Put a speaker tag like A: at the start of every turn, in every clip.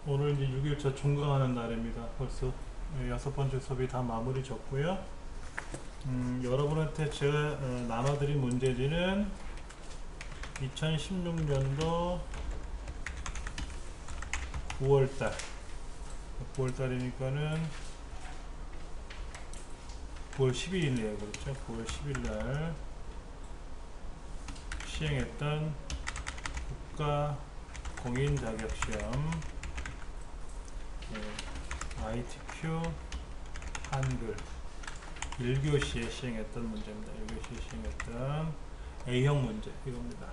A: 오늘 이제 6일차 종강하는 날입니다. 벌써 6번째 수업이 다 마무리 졌고요. 여러분한테 제가 나눠드린 문제지는 2016년도 9월달 9월달이니까는 9월 12일이에요. 그렇죠? 9월 10일날 시행했던 국가 공인 자격시험 ITQ 한글 1교시에 시행했던 문제입니다. 1교시에 시행했던 A형 문제 이겁니다.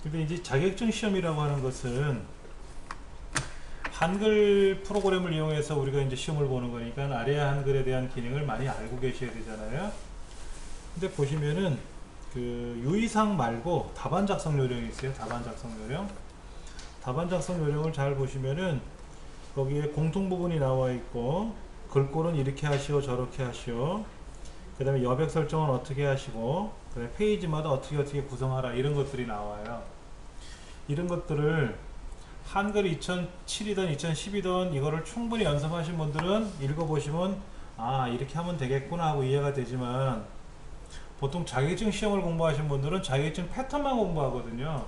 A: 근데 이제 자격증 시험이라고 하는 것은 한글 프로그램을 이용해서 우리가 이제 시험을 보는 거니까 아래아 한글에 대한 기능을 많이 알고 계셔야 되잖아요. 근데 보시면은 그 유의사항 말고 답안 작성 요령이 있어요. 답안 작성 요령. 답안 작성 요령을 잘 보시면은 거기에 공통 부분이 나와 있고 글꼴은 이렇게 하시오 저렇게 하시오, 그 다음에 여백 설정은 어떻게 하시고, 그 다음에 페이지마다 어떻게 구성하라, 이런 것들이 나와요. 이런 것들을 한글 2007이든 2010이든 이거를 충분히 연습하신 분들은 읽어보시면 아 이렇게 하면 되겠구나 하고 이해가 되지만, 보통 자격증 시험을 공부하신 분들은 자격증 패턴만 공부하거든요.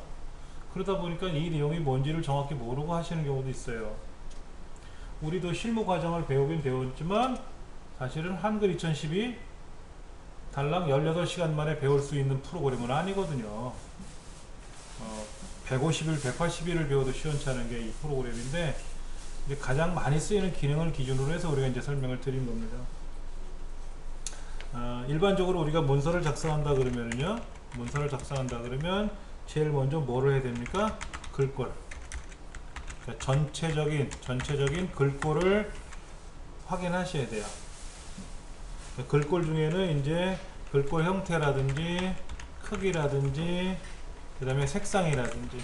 A: 그러다 보니까 이 내용이 뭔지를 정확히 모르고 하시는 경우도 있어요. 우리도 실무 과정을 배우긴 배웠지만 사실은 한글 2012 달랑 18시간 만에 배울 수 있는 프로그램은 아니거든요. 150일, 180일을 배워도 시원찮은 게 이 프로그램인데, 이제 가장 많이 쓰이는 기능을 기준으로 해서 우리가 이제 설명을 드린 겁니다. 일반적으로 우리가 문서를 작성한다 그러면요, 문서를 작성한다 그러면 제일 먼저 뭐를 해야 됩니까? 글꼴. 그러니까 전체적인 글꼴을 확인하셔야 돼요. 그러니까 글꼴 중에는 이제 글꼴 형태라든지 크기라든지 그 다음에 색상이라든지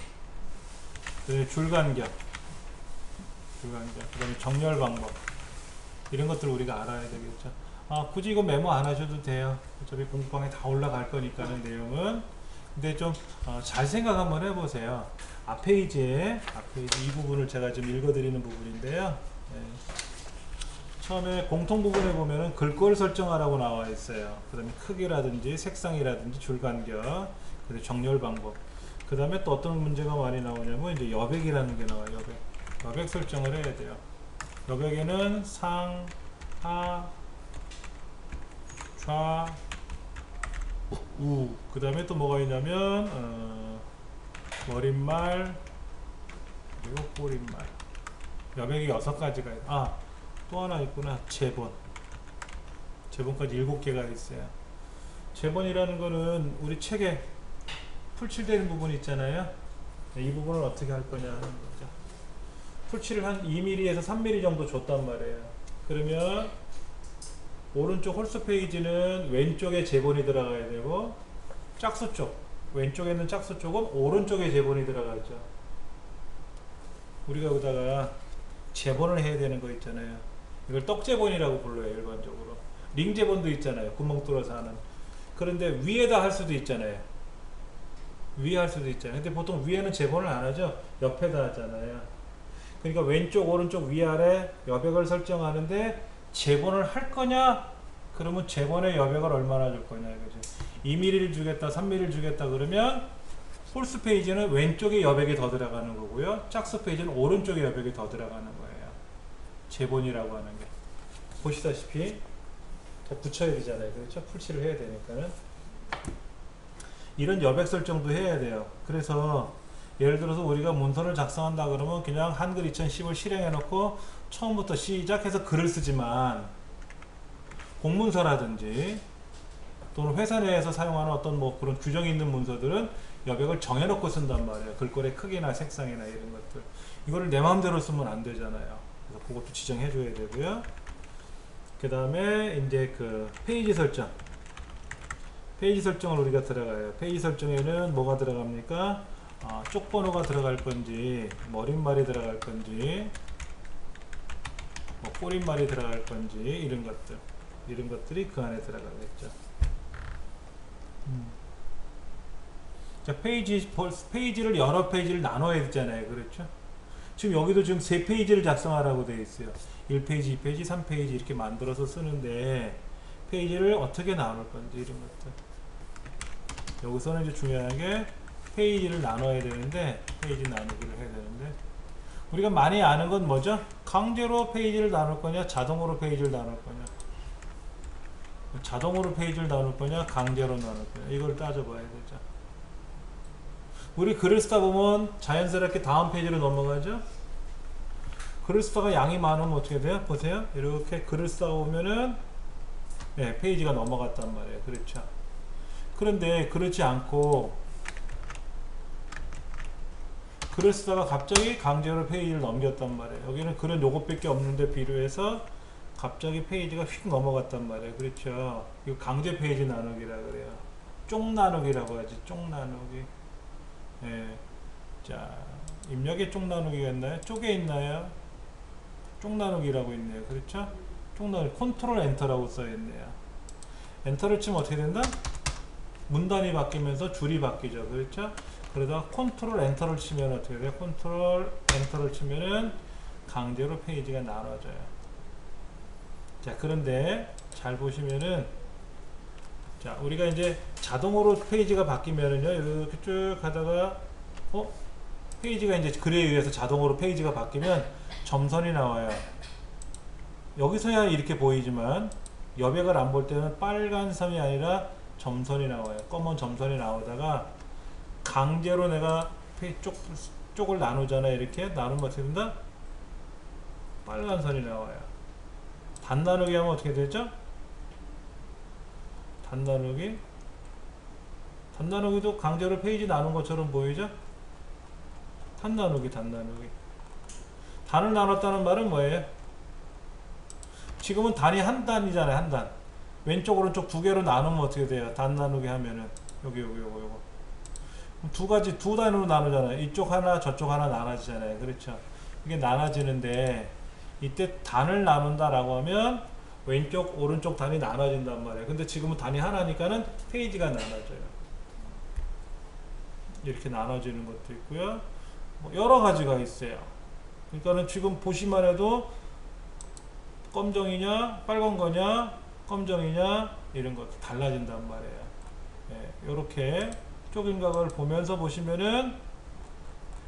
A: 그 다음에 줄간격, 그 다음에 정렬 방법, 이런 것들을 우리가 알아야 되겠죠. 굳이 이거 메모 안 하셔도 돼요. 어차피 공부방에 다 올라갈 거니까는 내용은. 근데 좀 잘 생각 한번 해보세요. 앞페이지 이 부분을 제가 좀 읽어드리는 부분인데요. 네. 처음에 공통 부분에 보면은 글꼴 설정하라고 나와 있어요. 그 다음에 크기라든지 색상이라든지 줄간격, 그 다음에 정렬 방법. 그 다음에 또 어떤 문제가 많이 나오냐면 이제 여백이라는 게 나와요. 여백 설정을 해야 돼요. 여백에는 상, 하, 좌, 우. 그 다음에 또 뭐가 있냐면 머릿말 그리고 꼬릿말. 여백이 6가지가 있어요. 또 하나 있구나. 제본까지 7개가 있어요. 제본이라는 거는 우리 책에 풀칠되는 부분 있잖아요. 이 부분을 어떻게 할 거냐 하는 거죠. 풀칠을 한 2mm에서 3mm 정도 줬단 말이에요. 그러면 오른쪽 홀수 페이지는 왼쪽에 제본이 들어가야 되고, 짝수 쪽, 왼쪽에 있는 짝수 쪽은 오른쪽에 제본이 들어가죠. 우리가 여기다가 제본을 해야 되는 거 있잖아요. 이걸 떡제본이라고 불러요. 일반적으로 링제본도 있잖아요. 구멍 뚫어서 하는. 그런데 위에다 할 수도 있잖아요. 위에 할 수도 있잖아요. 근데 보통 위에는 제본을 안 하죠. 옆에다 하잖아요. 그러니까 왼쪽 오른쪽 위아래 여백을 설정하는데 제본을 할 거냐? 그러면 제본의 여백을 얼마나 줄 거냐 이거죠. 2mm를 주겠다 3mm를 주겠다 그러면 홀수 페이지는 왼쪽에 여백이 더 들어가는 거고요, 짝수 페이지는 오른쪽에 여백이 더 들어가는 거예요. 제본이라고 하는 게 보시다시피 더 붙여야 되잖아요. 그렇죠? 풀칠을 해야 되니까는 이런 여백 설정도 해야 돼요. 그래서 예를 들어서 우리가 문서를 작성한다 그러면 그냥 한글 2010을 실행해 놓고 처음부터 시작해서 글을 쓰지만, 공문서라든지 또는 회사 내에서 사용하는 어떤 뭐 그런 규정이 있는 문서들은 여백을 정해놓고 쓴단 말이에요. 글꼴의 크기나 색상이나 이런 것들. 이거를 내 마음대로 쓰면 안 되잖아요. 그래서 그것도 지정해 줘야 되고요. 그 다음에 이제 그 페이지 설정. 페이지 설정을 우리가 들어가요. 페이지 설정에는 뭐가 들어갑니까? 쪽번호가 들어갈 건지, 머릿말이 들어갈 건지, 뭐 꼬릿말이 들어갈 건지, 이런 것들이 그 안에 들어가겠죠. 자, 페이지를 여러 페이지를 나눠야 되잖아요. 그렇죠? 지금 여기도 지금 3페이지를 작성하라고 되어 있어요. 1페이지, 2페이지, 3페이지 이렇게 만들어서 쓰는데 페이지를 어떻게 나눌 건지 이런 것들. 여기서는 이제 중요한 게 페이지를 나눠야 되는데, 페이지 나누기를 해야 되는데, 우리가 많이 아는 건 뭐죠? 강제로 페이지를 나눌 거냐, 자동으로 페이지를 나눌 거냐. 자동으로 페이지를 나눌 거냐, 강제로 나눌 거냐. 이걸 따져봐야 되죠. 우리 글을 쓰다 보면 자연스럽게 다음 페이지로 넘어가죠. 글을 쓰다가 양이 많으면 어떻게 돼요? 보세요. 이렇게 글을 쓰다 보면은 네, 페이지가 넘어갔단 말이에요. 그렇죠. 그런데 그렇지 않고 글을 쓰다가 갑자기 강제로 페이지를 넘겼단 말이에요. 여기는 글은 요것밖에 없는데 비교해서 갑자기 페이지가 휙 넘어갔단 말이에요. 그렇죠. 이거 강제 페이지 나누기라 그래요. 쪽 나누기라고 하지. 쪽 나누기. 예. 자, 입력에 쪽 나누기가 있나요? 쪽에 있나요? 쪽 나누기라고 있네요. 그렇죠? 쪽 나누기. 컨트롤 엔터라고 써 있네요. 엔터를 치면 어떻게 된다? 문단이 바뀌면서 줄이 바뀌죠. 그렇죠? 그러다 컨트롤 엔터를 치면 어떻게 돼요? 컨트롤 엔터를 치면은 강제로 페이지가 나눠져요. 자, 그런데 잘 보시면은, 자, 우리가 이제 자동으로 페이지가 바뀌면은요, 이렇게 쭉 가다가 페이지가 이제 글에 의해서 자동으로 페이지가 바뀌면 점선이 나와요. 여기서야 이렇게 보이지만 여백을 안 볼 때는 빨간 선이 아니라 점선이 나와요. 검은 점선이 나오다가 강제로 내가 쪽을 나누잖아요. 이렇게 나누면 어떻게 된다? 빨간 선이 나와요. 단 나누기 하면 어떻게 되죠? 단 나누기도 강제로 페이지 나눈 것처럼 보이죠? 단 나누기. 단을 나눴다는 말은 뭐예요? 지금은 단이 한 단이잖아요. 한 단. 왼쪽 오른쪽 두 개로 나누면 어떻게 돼요? 단 나누기 하면은 요거 두 단으로 나누잖아요. 이쪽 하나 저쪽 하나 나눠지잖아요. 그렇죠? 이게 나눠지는데 이때 단을 나눈다라고 하면 왼쪽 오른쪽 단이 나눠진단 말이에요. 근데 지금은 단이 하나니까는 페이지가 나눠져요. 이렇게 나눠지는 것도 있고요. 뭐 여러 가지가 있어요. 그러니까는 지금 보시만 해도 검정이냐 빨간 거냐 검정이냐 이런 것 달라진단 말이에요. 네, 이렇게 쪽인각을 보면서 보시면은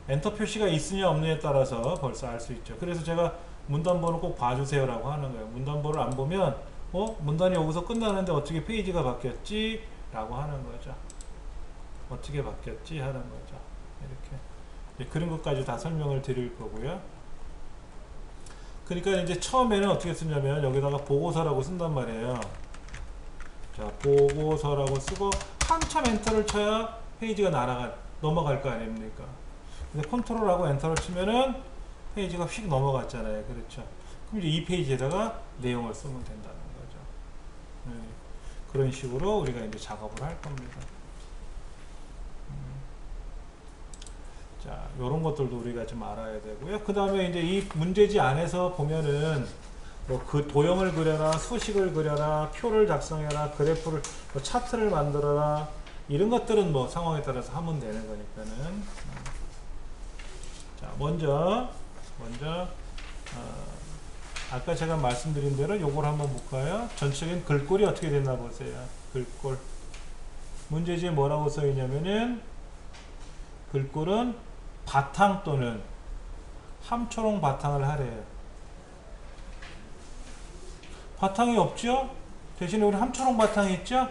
A: 엔터 표시가 있으냐 없느냐에 따라서 벌써 알 수 있죠. 그래서 제가 문단번호 꼭 봐주세요 라고 하는 거예요. 문단번호를 안 보면 문단이 여기서 끝나는데 어떻게 페이지가 바뀌었지? 라고 하는 거죠. 어떻게 바뀌었지? 하는 거죠. 이렇게 그런 것까지 다 설명을 드릴 거고요. 그러니까 이제 처음에는 어떻게 쓰냐면 여기다가 보고서라고 쓴단 말이에요. 자, 보고서라고 쓰고 한참 엔터를 쳐야 페이지가 넘어갈 거 아닙니까? 근데 컨트롤하고 엔터를 치면은 페이지가 휙 넘어갔잖아요. 그렇죠? 그럼 이제 이 페이지에다가 내용을 쓰면 된다는 거죠. 네. 그런 식으로 우리가 이제 작업을 할 겁니다. 자, 요런 것들도 우리가 좀 알아야 되고요. 그 다음에 이제 이 문제지 안에서 보면은 뭐 그 도형을 그려라, 수식을 그려라, 표를 작성해라, 그래프를, 뭐 차트를 만들어라, 이런 것들은 뭐 상황에 따라서 하면 되는 거니까는. 자, 먼저 아까 제가 말씀드린 대로 요걸 한번 볼까요? 전체적인 글꼴이 어떻게 됐나 보세요. 글꼴. 문제지에 뭐라고 써 있냐면은 글꼴은 바탕 또는 함초롱 바탕을 하래요. 바탕이 없죠? 대신에 우리 함초롱 바탕이 있죠?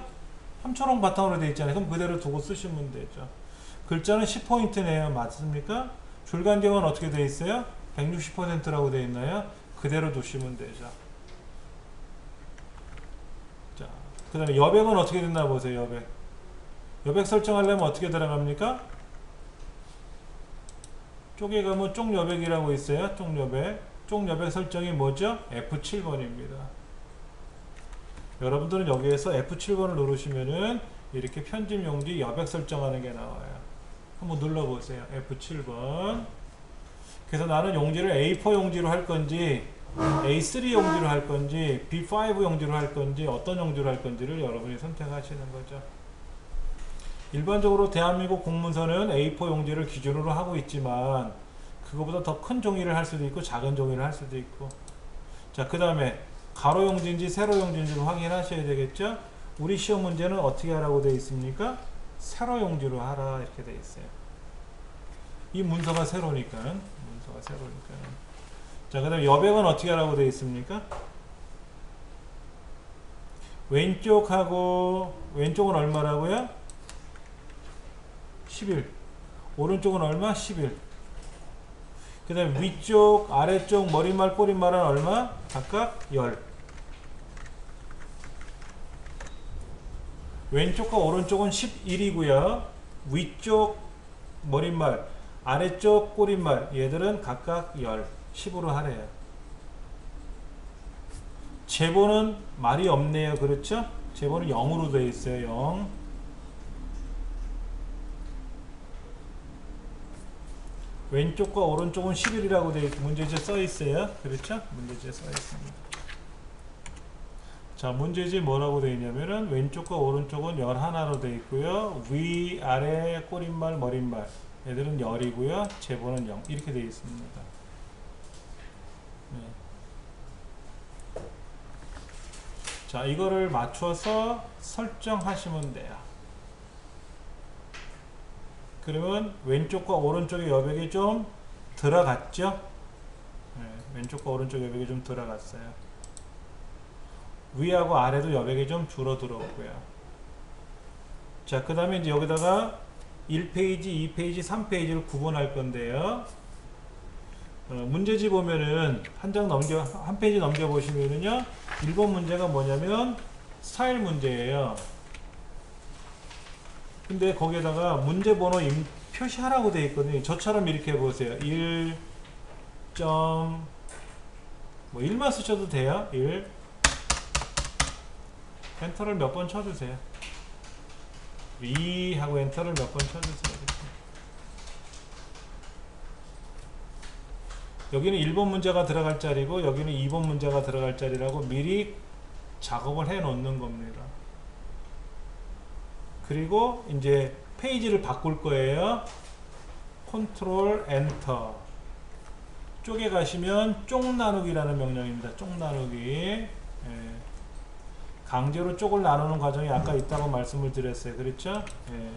A: 함초롱 바탕으로 되어 있잖아요. 그럼 그대로 두고 쓰시면 되죠. 글자는 10포인트네요. 맞습니까? 줄간격은 어떻게 되어 있어요? 160%라고 되어 있나요? 그대로 두시면 되죠. 자, 그 다음에 여백은 어떻게 됐나 보세요. 여백 설정하려면 어떻게 들어갑니까? 쪽에 가면 쪽여백이라고 있어요. 쪽여백 설정이 뭐죠? F7번입니다. 여러분들은 여기에서 F7번을 누르시면은 이렇게 편집 용지 여백 설정하는 게 나와요. 한번 눌러보세요. F7번. 그래서 나는 용지를 A4 용지로 할 건지 A3 용지로 할 건지 B5 용지로 할 건지 어떤 용지로 할 건지를 여러분이 선택하시는 거죠. 일반적으로 대한민국 공문서는 A4 용지를 기준으로 하고 있지만 그거보다 더 큰 종이를 할 수도 있고 작은 종이를 할 수도 있고. 자, 그 다음에 가로 용지인지 세로 용지인지 확인하셔야 되겠죠. 우리 시험 문제는 어떻게 하라고 되어 있습니까? 세로 용지로 하라 이렇게 되어 있어요. 이 문서가 세로니까. 자, 그 다음에 여백은 어떻게 하라고 되어 있습니까? 왼쪽은 얼마라고요? 11. 오른쪽은 얼마? 11. 그 다음에 위쪽, 아래쪽, 머릿말, 꼬릿말은 얼마? 각각 10. 왼쪽과 오른쪽은 11이고요. 위쪽, 머릿말, 아래쪽, 꼬릿말 얘들은 각각 10으로 하래요. 제보는 말이 없네요. 그렇죠? 제보는 0으로 되어 있어요. 0. 왼쪽과 오른쪽은 11이라고 되어 있고 문제지에 써 있어요. 그렇죠? 문제지에 써 있습니다. 자, 문제지 뭐라고 되어 있냐면은 왼쪽과 오른쪽은 11로 되어 있고요. 위, 아래, 꼬릿말, 머릿말 얘들은 10이고요. 제보는 0 이렇게 되어 있습니다. 네. 자, 이거를 맞춰서 설정하시면 돼요. 그러면 왼쪽과 오른쪽의 여백이 좀 들어갔죠? 네, 왼쪽과 오른쪽 여백이 좀 들어갔어요. 위하고 아래도 여백이 좀 줄어들었고요. 자, 그 다음에 이제 여기다가 1페이지, 2페이지, 3페이지를 구분할 건데요. 문제지 보면은 한 페이지 넘겨 보시면은요, 1번 문제가 뭐냐면 스타일 문제예요. 근데 거기에다가 문제 번호 표시하라고 되어 있거든요. 저처럼 이렇게 해보세요. 1만 쓰셔도 돼요. 1 엔터를 몇 번 쳐주세요. 2 하고 엔터를 몇 번 쳐주세요. 여기는 1번 문제가 들어갈 자리고 여기는 2번 문제가 들어갈 자리라고 미리 작업을 해 놓는 겁니다. 그리고 이제 페이지를 바꿀 거예요. 컨트롤 엔터. 쪽에 가시면 쪽 나누기라는 명령입니다. 쪽 나누기. 예. 강제로 쪽을 나누는 과정이 아까 있다고 말씀을 드렸어요. 그렇죠? 예.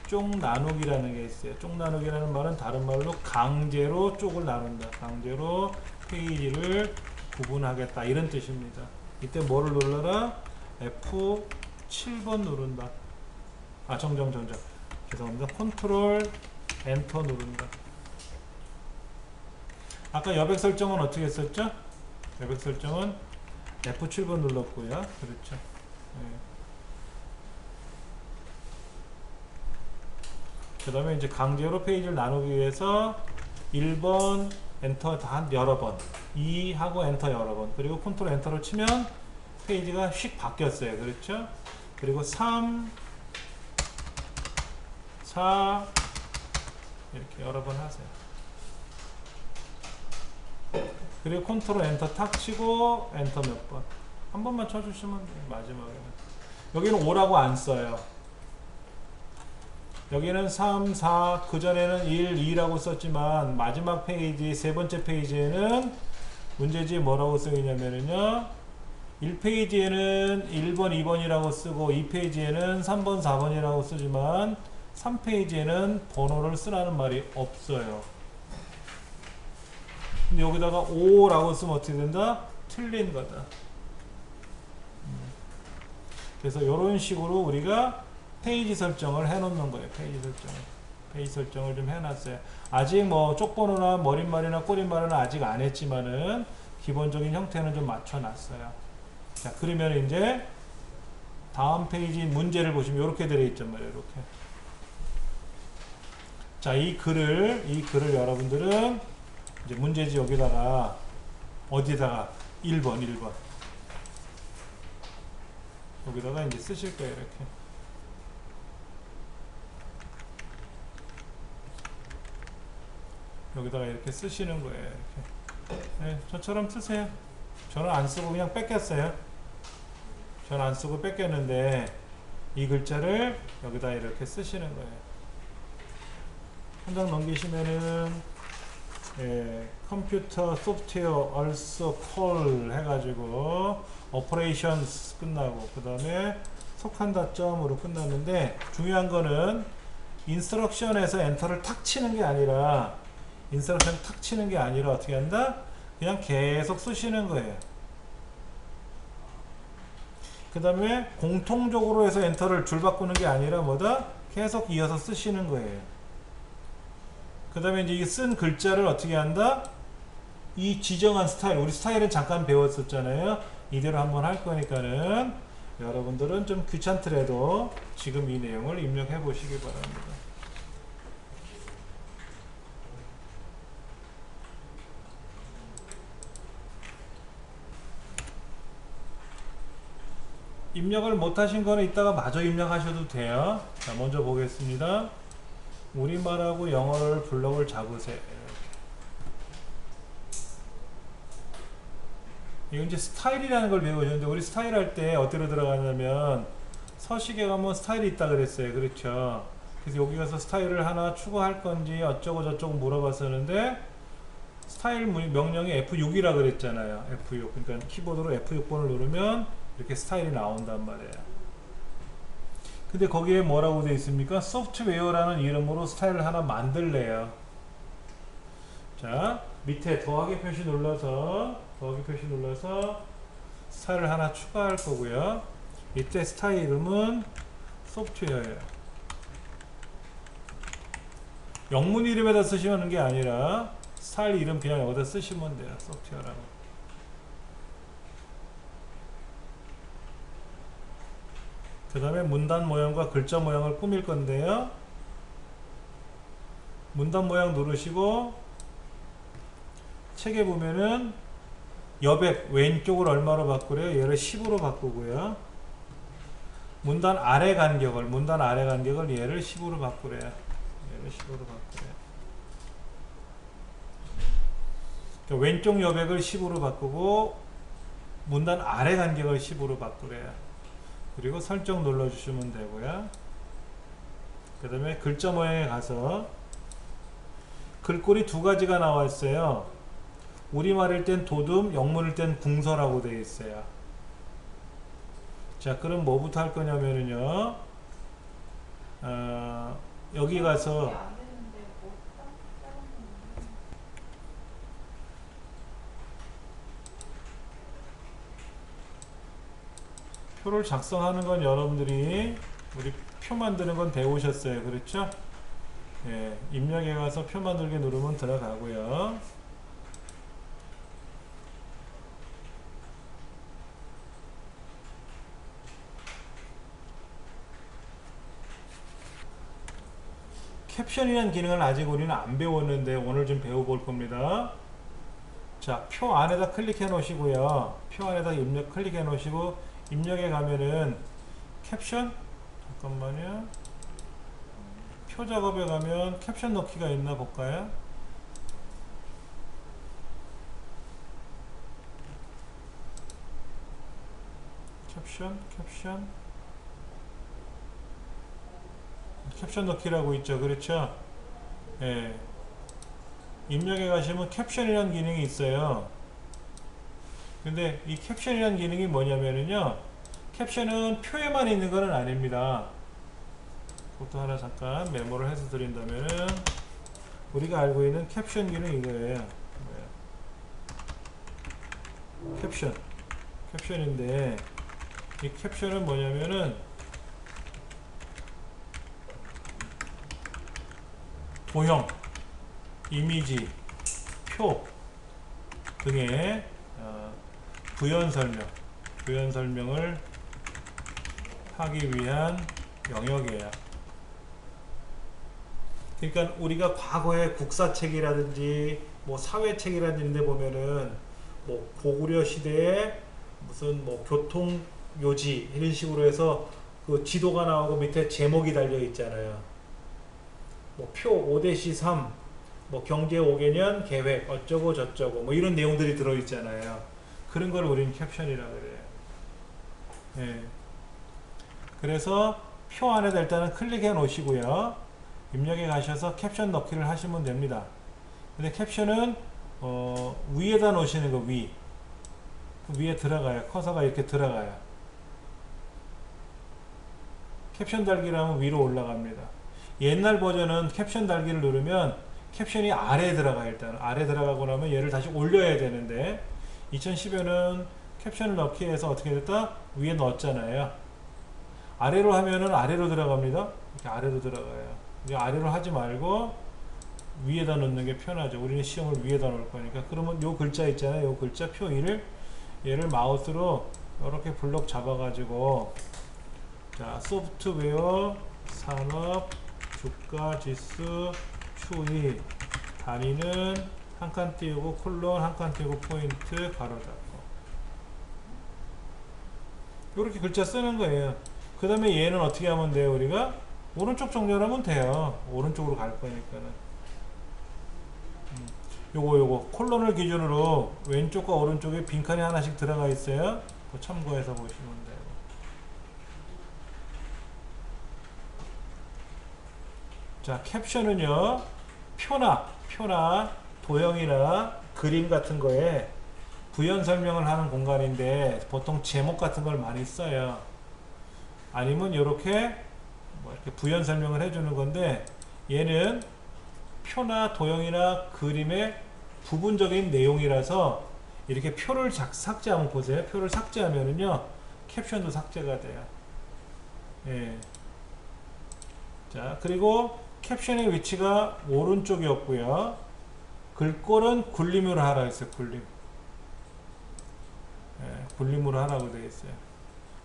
A: 쪽 나누기라는 게 있어요. 쪽 나누기라는 말은 다른 말로 강제로 쪽을 나눈다. 강제로 페이지를 구분하겠다. 이런 뜻입니다. 이때 뭐를 눌러라? F7번 누른다. 정정. 죄송합니다. 컨트롤 엔터 누른다. 아까 여백 설정은 어떻게 했었죠? 여백 설정은 F7번 눌렀고요. 그렇죠. 네. 그 다음에 이제 강제로 페이지를 나누기 위해서 1번 엔터 다 여러 번, 2 하고 엔터 여러 번, 그리고 컨트롤 엔터를 치면 페이지가 휙 바뀌었어요. 그렇죠? 그리고 3, 4 이렇게 여러 번 하세요. 그리고 컨트롤 엔터 탁 치고 엔터 몇 번, 한 번만 쳐주시면 돼요. 마지막에는 여기는 5라고 안 써요. 여기는 3, 4, 그전에는 1, 2라고 썼지만 마지막 페이지, 세 번째 페이지에는 문제지에 뭐라고 쓰이냐면요, 1페이지에는 1번, 2번이라고 쓰고 2페이지에는 3번, 4번이라고 쓰지만 3페이지에는 번호를 쓰라는 말이 없어요. 근데 여기다가 5라고 쓰면 어떻게 된다? 틀린 거다. 그래서 이런 식으로 우리가 페이지 설정을 해 놓는 거예요. 페이지 설정을 좀 해놨어요. 아직 뭐 쪽번호나 머릿말이나 꼬릿말은 아직 안 했지만은 기본적인 형태는 좀 맞춰놨어요. 자, 그러면 이제 다음 페이지 문제를 보시면 이렇게 되어 있죠. 이렇게. 자, 이 글을 여러분들은 이제 문제지 여기다가 어디다가 1번 여기다가 이제 쓰실 거예요. 이렇게. 여기다가 이렇게 쓰시는 거예요. 이렇게. 네, 저처럼 쓰세요. 저는 안 쓰고 그냥 뺏겼어요. 저는 안 쓰고 뺏겼는데 이 글자를 여기다 이렇게 쓰시는 거예요. 한 장 넘기시면은 컴퓨터 소프트웨어 also call 해가지고 operations 끝나고 그 다음에 속한다 점으로 끝났는데 중요한 거는 인스트럭션에서 엔터를 탁 치는 게 아니라 어떻게 한다? 그냥 계속 쓰시는 거예요. 그 다음에 공통적으로 해서 엔터를 줄 바꾸는 게 아니라 뭐다? 계속 이어서 쓰시는 거예요. 그 다음에 이제 이 쓴 글자를 어떻게 한다? 이 지정한 스타일, 우리 스타일은 잠깐 배웠었잖아요. 이대로 한번 할 거니까는 여러분들은 좀 귀찮더라도 지금 이 내용을 입력해 보시기 바랍니다. 입력을 못 하신 거는 이따가 마저 입력하셔도 돼요. 자, 먼저 보겠습니다. 우리말하고 영어를 블럭을 잡으세요. 이건 이제 스타일이라는 걸 배우셨는데, 우리 스타일 할 때 어디로 들어가냐면 서식에 가면 스타일이 있다 그랬어요. 그렇죠? 그래서 여기 가서 스타일을 하나 추가할 건지 어쩌고 저쩌고 물어봤었는데, 스타일 명령이 F6이라 그랬잖아요. F6. 그러니까 키보드로 F6번을 누르면 이렇게 스타일이 나온단 말이에요. 근데 거기에 뭐라고 되어 있습니까? 소프트웨어라는 이름으로 스타일을 하나 만들래요. 자, 밑에 더하기 표시 눌러서 스타일을 하나 추가할 거고요. 이때 스타일 이름은 소프트웨어예요. 영문 이름에다 쓰시면 게 아니라 스타일 이름 그냥 여기다 쓰시면 돼요. 소프트웨어라고. 그 다음에 문단 모양과 글자 모양을 꾸밀 건데요. 문단 모양 누르시고 책에 보면은 여백 왼쪽을 얼마로 바꾸래요? 얘를 10으로 바꾸고요. 문단 아래 간격을 얘를 10으로 바꾸래요. 그러니까 왼쪽 여백을 10으로 바꾸고 문단 아래 간격을 10으로 바꾸래요. 그리고 설정 눌러주시면 되고요. 그 다음에 글자 모양에 가서 글꼴이 두 가지가 나와 있어요. 우리말일 땐 도둠, 영문일 땐 궁서라고 되어 있어요. 자, 그럼 뭐부터 할 거냐면요. 여기 가서 표를 작성하는 건 여러분들이 우리 표 만드는 건 배우셨어요. 그렇죠? 예, 입력에 가서 표 만들기 누르면 들어가고요. 캡션이라는 기능을 아직 우리는 안 배웠는데 오늘 좀 배워볼 겁니다. 자, 표 안에다 클릭해 놓으시고요. 표 안에다 입력 클릭해 놓으시고 입력에 가면은 캡션? 잠깐만요. 표 작업에 가면 캡션 넣기가 있나 볼까요? 캡션 넣기라고 있죠. 그렇죠? 예. 입력에 가시면 캡션이라는 기능이 있어요. 근데 이 캡션이라는 기능이 뭐냐면요, 캡션은 표에만 있는 건 아닙니다. 그것도 하나 잠깐 메모를 해서 드린다면은, 우리가 알고 있는 캡션 기능 이거예요. 캡션인데 이 캡션은 뭐냐면은 도형, 이미지, 표 등의 부연 설명을 하기 위한 영역이에요. 그러니까 우리가 과거에 국사책이라든지 뭐 사회책이라든지 이런 데 보면은 뭐 고구려 시대에 무슨 뭐 교통묘지 이런 식으로 해서 그 지도가 나오고 밑에 제목이 달려 있잖아요. 뭐 표 5-3 뭐 경제 5개년 계획 어쩌고 저쩌고 뭐 이런 내용들이 들어 있잖아요. 그런 걸 우리는 캡션이라고 그래요. 예. 그래서 표 안에다 일단은 클릭해 놓으시고요. 입력에 가셔서 캡션 넣기를 하시면 됩니다. 근데 캡션은 위에다 놓으시는 거 그 위에 들어가요. 커서가 이렇게 들어가요. 캡션 달기를 하면 위로 올라갑니다. 옛날 버전은 캡션 달기를 누르면 캡션이 아래에 들어가요. 일단 아래 들어가고 나면 얘를 다시 올려야 되는데 2010에는 캡션을 넣기 위해서 어떻게 됐다? 위에 넣었잖아요. 아래로 하면은 아래로 들어갑니다. 이렇게 아래로 들어가요. 이제 아래로 하지 말고 위에다 넣는 게 편하죠. 우리는 시험을 위에다 놓을 거니까. 그러면 요 글자 있잖아요. 요 글자 표 1을 얘를 마우스로 이렇게 블록 잡아가지고 자 소프트웨어 산업 주가 지수 추이 단위는 한 칸 띄우고 콜론 한 칸 띄우고 포인트 가로 닫고 이렇게 글자 쓰는 거예요. 그 다음에 얘는 어떻게 하면 돼요? 우리가 오른쪽 정렬하면 돼요. 오른쪽으로 갈 거니까는 요거 콜론을 기준으로 왼쪽과 오른쪽에 빈칸이 하나씩 들어가 있어요. 그거 참고해서 보시면 돼요. 자 캡션은요 표나 도형이나 그림 같은 거에 부연 설명을 하는 공간인데 보통 제목 같은 걸 많이 써요. 아니면 이렇게 부연 설명을 해주는 건데 얘는 표나 도형이나 그림의 부분적인 내용이라서 이렇게 표를 삭제하면 보세요. 표를 삭제하면은요 캡션도 삭제가 돼요. 예. 자 그리고 캡션의 위치가 오른쪽이었고요. 글꼴은 굴림으로 하라 했어요. 굴림. 예, 굴림으로 하라고 되어 있어요.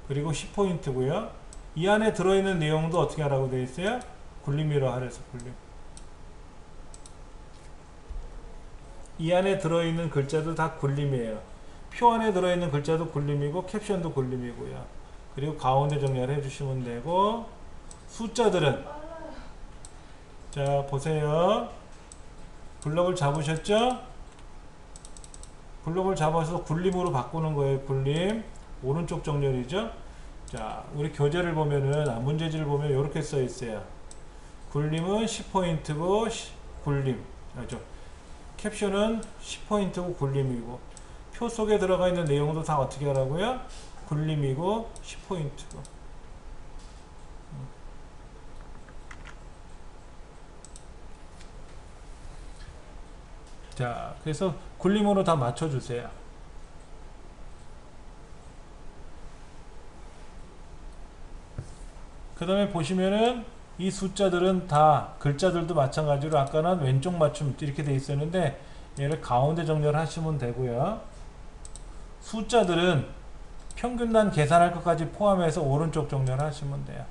A: 그리고 10포인트고요. 이 안에 들어있는 내용도 어떻게 하라고 되어 있어요? 굴림으로 하래서 굴림. 이 안에 들어있는 글자도 다 굴림이에요. 표 안에 들어있는 글자도 굴림이고 캡션도 굴림이고요. 그리고 가운데 정렬해 주시면 되고 숫자들은 자 보세요. 블럭을 잡으셨죠? 블럭을 잡아서 굴림으로 바꾸는 거예요. 굴림 오른쪽 정렬이죠. 자 우리 교재를 보면은 문제지를 보면 이렇게 써 있어요. 굴림은 10포인트고 굴림 알죠? 캡션은 10포인트고 굴림이고 표 속에 들어가 있는 내용도 다 어떻게 하라고요? 굴림이고 10포인트고 자 그래서 굴림으로 다 맞춰주세요. 그 다음에 보시면은 이 숫자들은 다 글자들도 마찬가지로 아까는 왼쪽 맞춤 이렇게 돼 있었는데 얘를 가운데 정렬하시면 되고요. 숫자들은 평균단 계산할 것까지 포함해서 오른쪽 정렬하시면 돼요.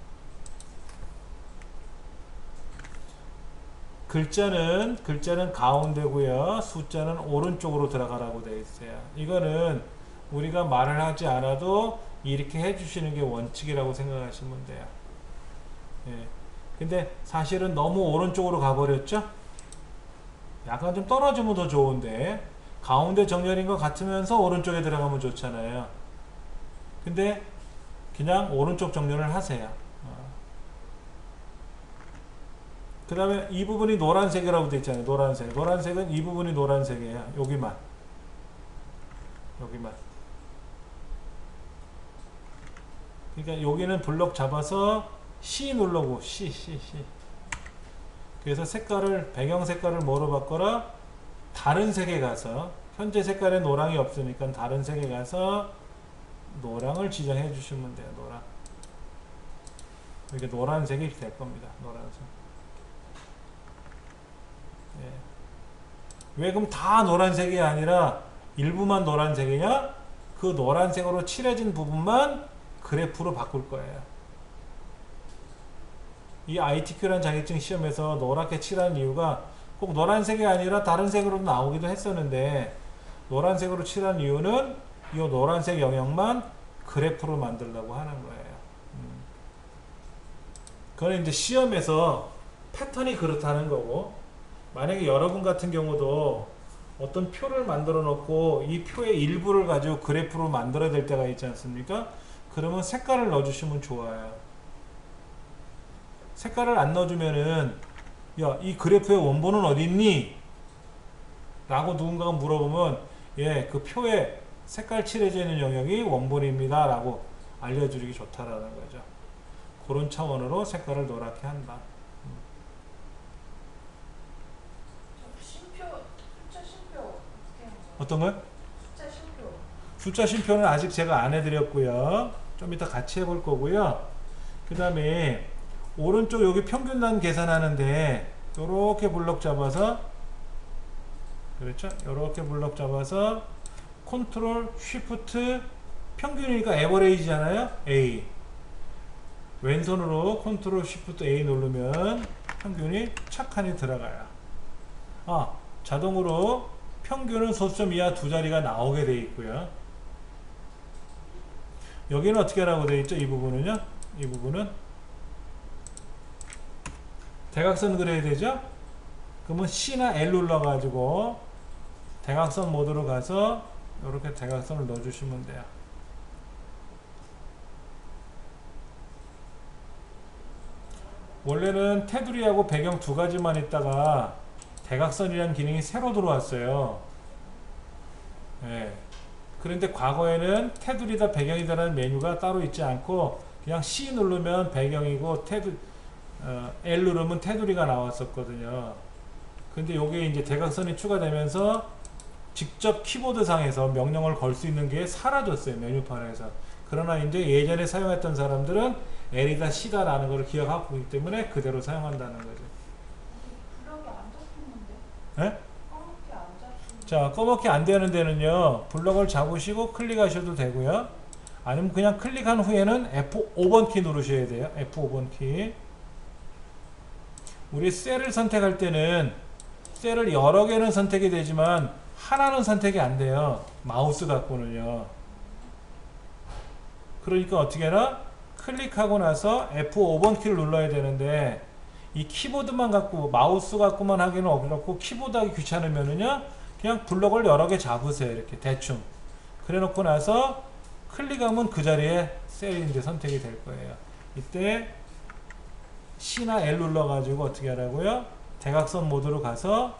A: 글자는 가운데고요. 숫자는 오른쪽으로 들어가라고 되어 있어요. 이거는 우리가 말을 하지 않아도 이렇게 해주시는 게 원칙이라고 생각하시면 돼요. 예. 근데 사실은 너무 오른쪽으로 가버렸죠? 약간 좀 떨어지면 더 좋은데 가운데 정렬인 것 같으면서 오른쪽에 들어가면 좋잖아요. 근데 그냥 오른쪽 정렬을 하세요. 그 다음에 이 부분이 노란색이라고 되어 있잖아요. 노란색은 이 부분이 노란색이에요. 여기만 그러니까 여기는 블럭 잡아서 C 누르고 C 그래서 배경 색깔을 뭐로 바꿔라? 다른 색에 가서 현재 색깔에 노랑이 없으니까 다른 색에 가서 노랑을 지정해 주시면 돼요. 노랑 이렇게 노란색이 될 겁니다. 노란색. 예. 왜 그럼 다 노란색이 아니라 일부만 노란색이냐? 그 노란색으로 칠해진 부분만 그래프로 바꿀 거예요. 이 ITQ라는 자격증 시험에서 노랗게 칠한 이유가 꼭 노란색이 아니라 다른 색으로 나오기도 했었는데 노란색으로 칠한 이유는 이 노란색 영역만 그래프로 만들려고 하는 거예요. 그건 이제 시험에서 패턴이 그렇다는 거고 만약에 여러분 같은 경우도 어떤 표를 만들어 놓고 이 표의 일부를 가지고 그래프로 만들어야 될 때가 있지 않습니까? 그러면 색깔을 넣어주시면 좋아요. 색깔을 안 넣어주면은 야, 이 그래프의 원본은 어디 있니? 라고 누군가가 물어보면 예, 그 표에 색깔 칠해져 있는 영역이 원본입니다 라고 알려주기 좋다라는 거죠. 그런 차원으로 색깔을 노랗게 한다.
B: 숫자 쉼표 어떻게 하는 거예요?
A: 어떤 거요?
B: 숫자 쉼표.
A: 숫자 쉼표는 아직 제가 안 해드렸고요. 좀 이따 같이 해볼 거고요. 그 다음에 오른쪽 여기 평균단 계산하는데 요렇게 블럭 잡아서, 그렇죠? 요렇게 블럭 잡아서 컨트롤 쉬프트 평균이니까 에버레이지잖아요. A. 왼손으로 컨트롤 쉬프트 A 누르면 평균이 착하니 들어가요. 자동으로 평균은 소수점 이하 두 자리가 나오게 되어 있고요. 여기는 어떻게 하라고 되어 있죠? 이 부분은요. 이 부분은 대각선 그려야 되죠? 그러면 C나 L 눌러가지고 대각선 모드로 가서 이렇게 대각선을 넣어주시면 돼요. 원래는 테두리하고 배경 두 가지만 있다가 대각선이라는 기능이 새로 들어왔어요. 예. 그런데 과거에는 테두리다 배경이다라는 메뉴가 따로 있지 않고 그냥 C 누르면 배경이고 L 누르면 테두리가 나왔었거든요. 근데 요게 이제 대각선이 추가되면서 직접 키보드상에서 명령을 걸 수 있는 게 사라졌어요. 메뉴판에서. 그러나 이제 예전에 사용했던 사람들은 L이다 C다 라는 걸 기억하고 있기 때문에 그대로 사용한다는 거죠.
B: 블럭이 안 잡히는데?
A: 네?
B: 까맣게 안 잡히는데?
A: 자, 검게 안 되는 데는요, 블럭을 잡으시고 클릭하셔도 되고요. 아니면 그냥 클릭한 후에는 F5번 키 누르셔야 돼요. F5번 키. 우리 셀을 선택할 때는 셀을 여러 개는 선택이 되지만 하나는 선택이 안 돼요. 마우스 갖고는요. 그러니까 어떻게 하나? 클릭하고 나서 F5번 키를 눌러야 되는데 이 키보드만 갖고 마우스 갖고만 하기는 어렵고 키보드 하기 귀찮으면은요 그냥 블럭을 여러 개 잡으세요. 이렇게 대충 그래 놓고 나서 클릭하면 그 자리에 셀이 이제 선택이 될 거예요. 이때 C나 L 눌러 가지고 어떻게 하라고요? 대각선 모드로 가서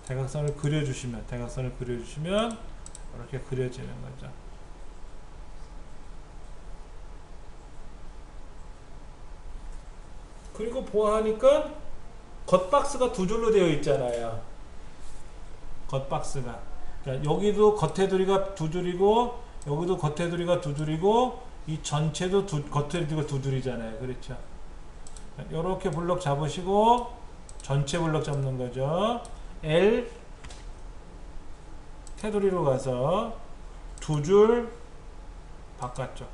A: 대각선을 그려주시면 이렇게 그려지는 거죠. 그리고 보아하니까 겉박스가 두 줄로 되어 있잖아요. 겉박스가. 그러니까 여기도 겉테두리가 두 줄이고 여기도 겉테두리가 두 줄이고 이 전체도 겉테두리가 두 줄이잖아요. 그렇죠? 이렇게 블럭 잡으시고 전체 블럭 잡는 거죠. L 테두리로 가서 두 줄 바깥쪽.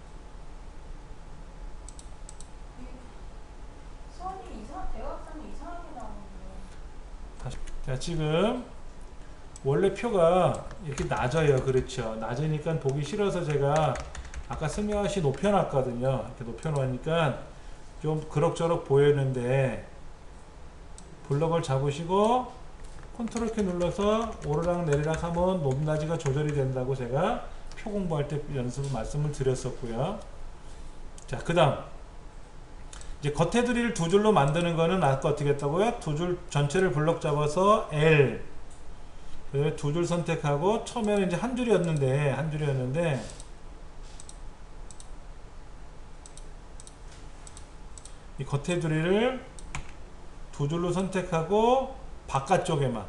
B: 대각선이 이상하게 나오는데.
A: 자, 지금 원래 표가 이렇게 낮아요. 그렇죠? 낮으니까 보기 싫어서 제가 아까 슬며시 높여놨거든요. 이렇게 높여놓으니까 좀 그럭저럭 보이는데 블럭을 잡으시고 컨트롤 키 눌러서 오르락 내리락 하면 높낮이가 조절이 된다고 제가 표 공부할 때 말씀을 드렸었고요. 자, 그 다음 이제 겉테두리를 두 줄로 만드는 거는 아까 어떻게 했다고요? 두 줄 전체를 블럭 잡아서 L 두 줄 선택하고 처음에는 이제 한 줄이었는데 이 겉테두리를 두 줄로 선택하고 바깥쪽에만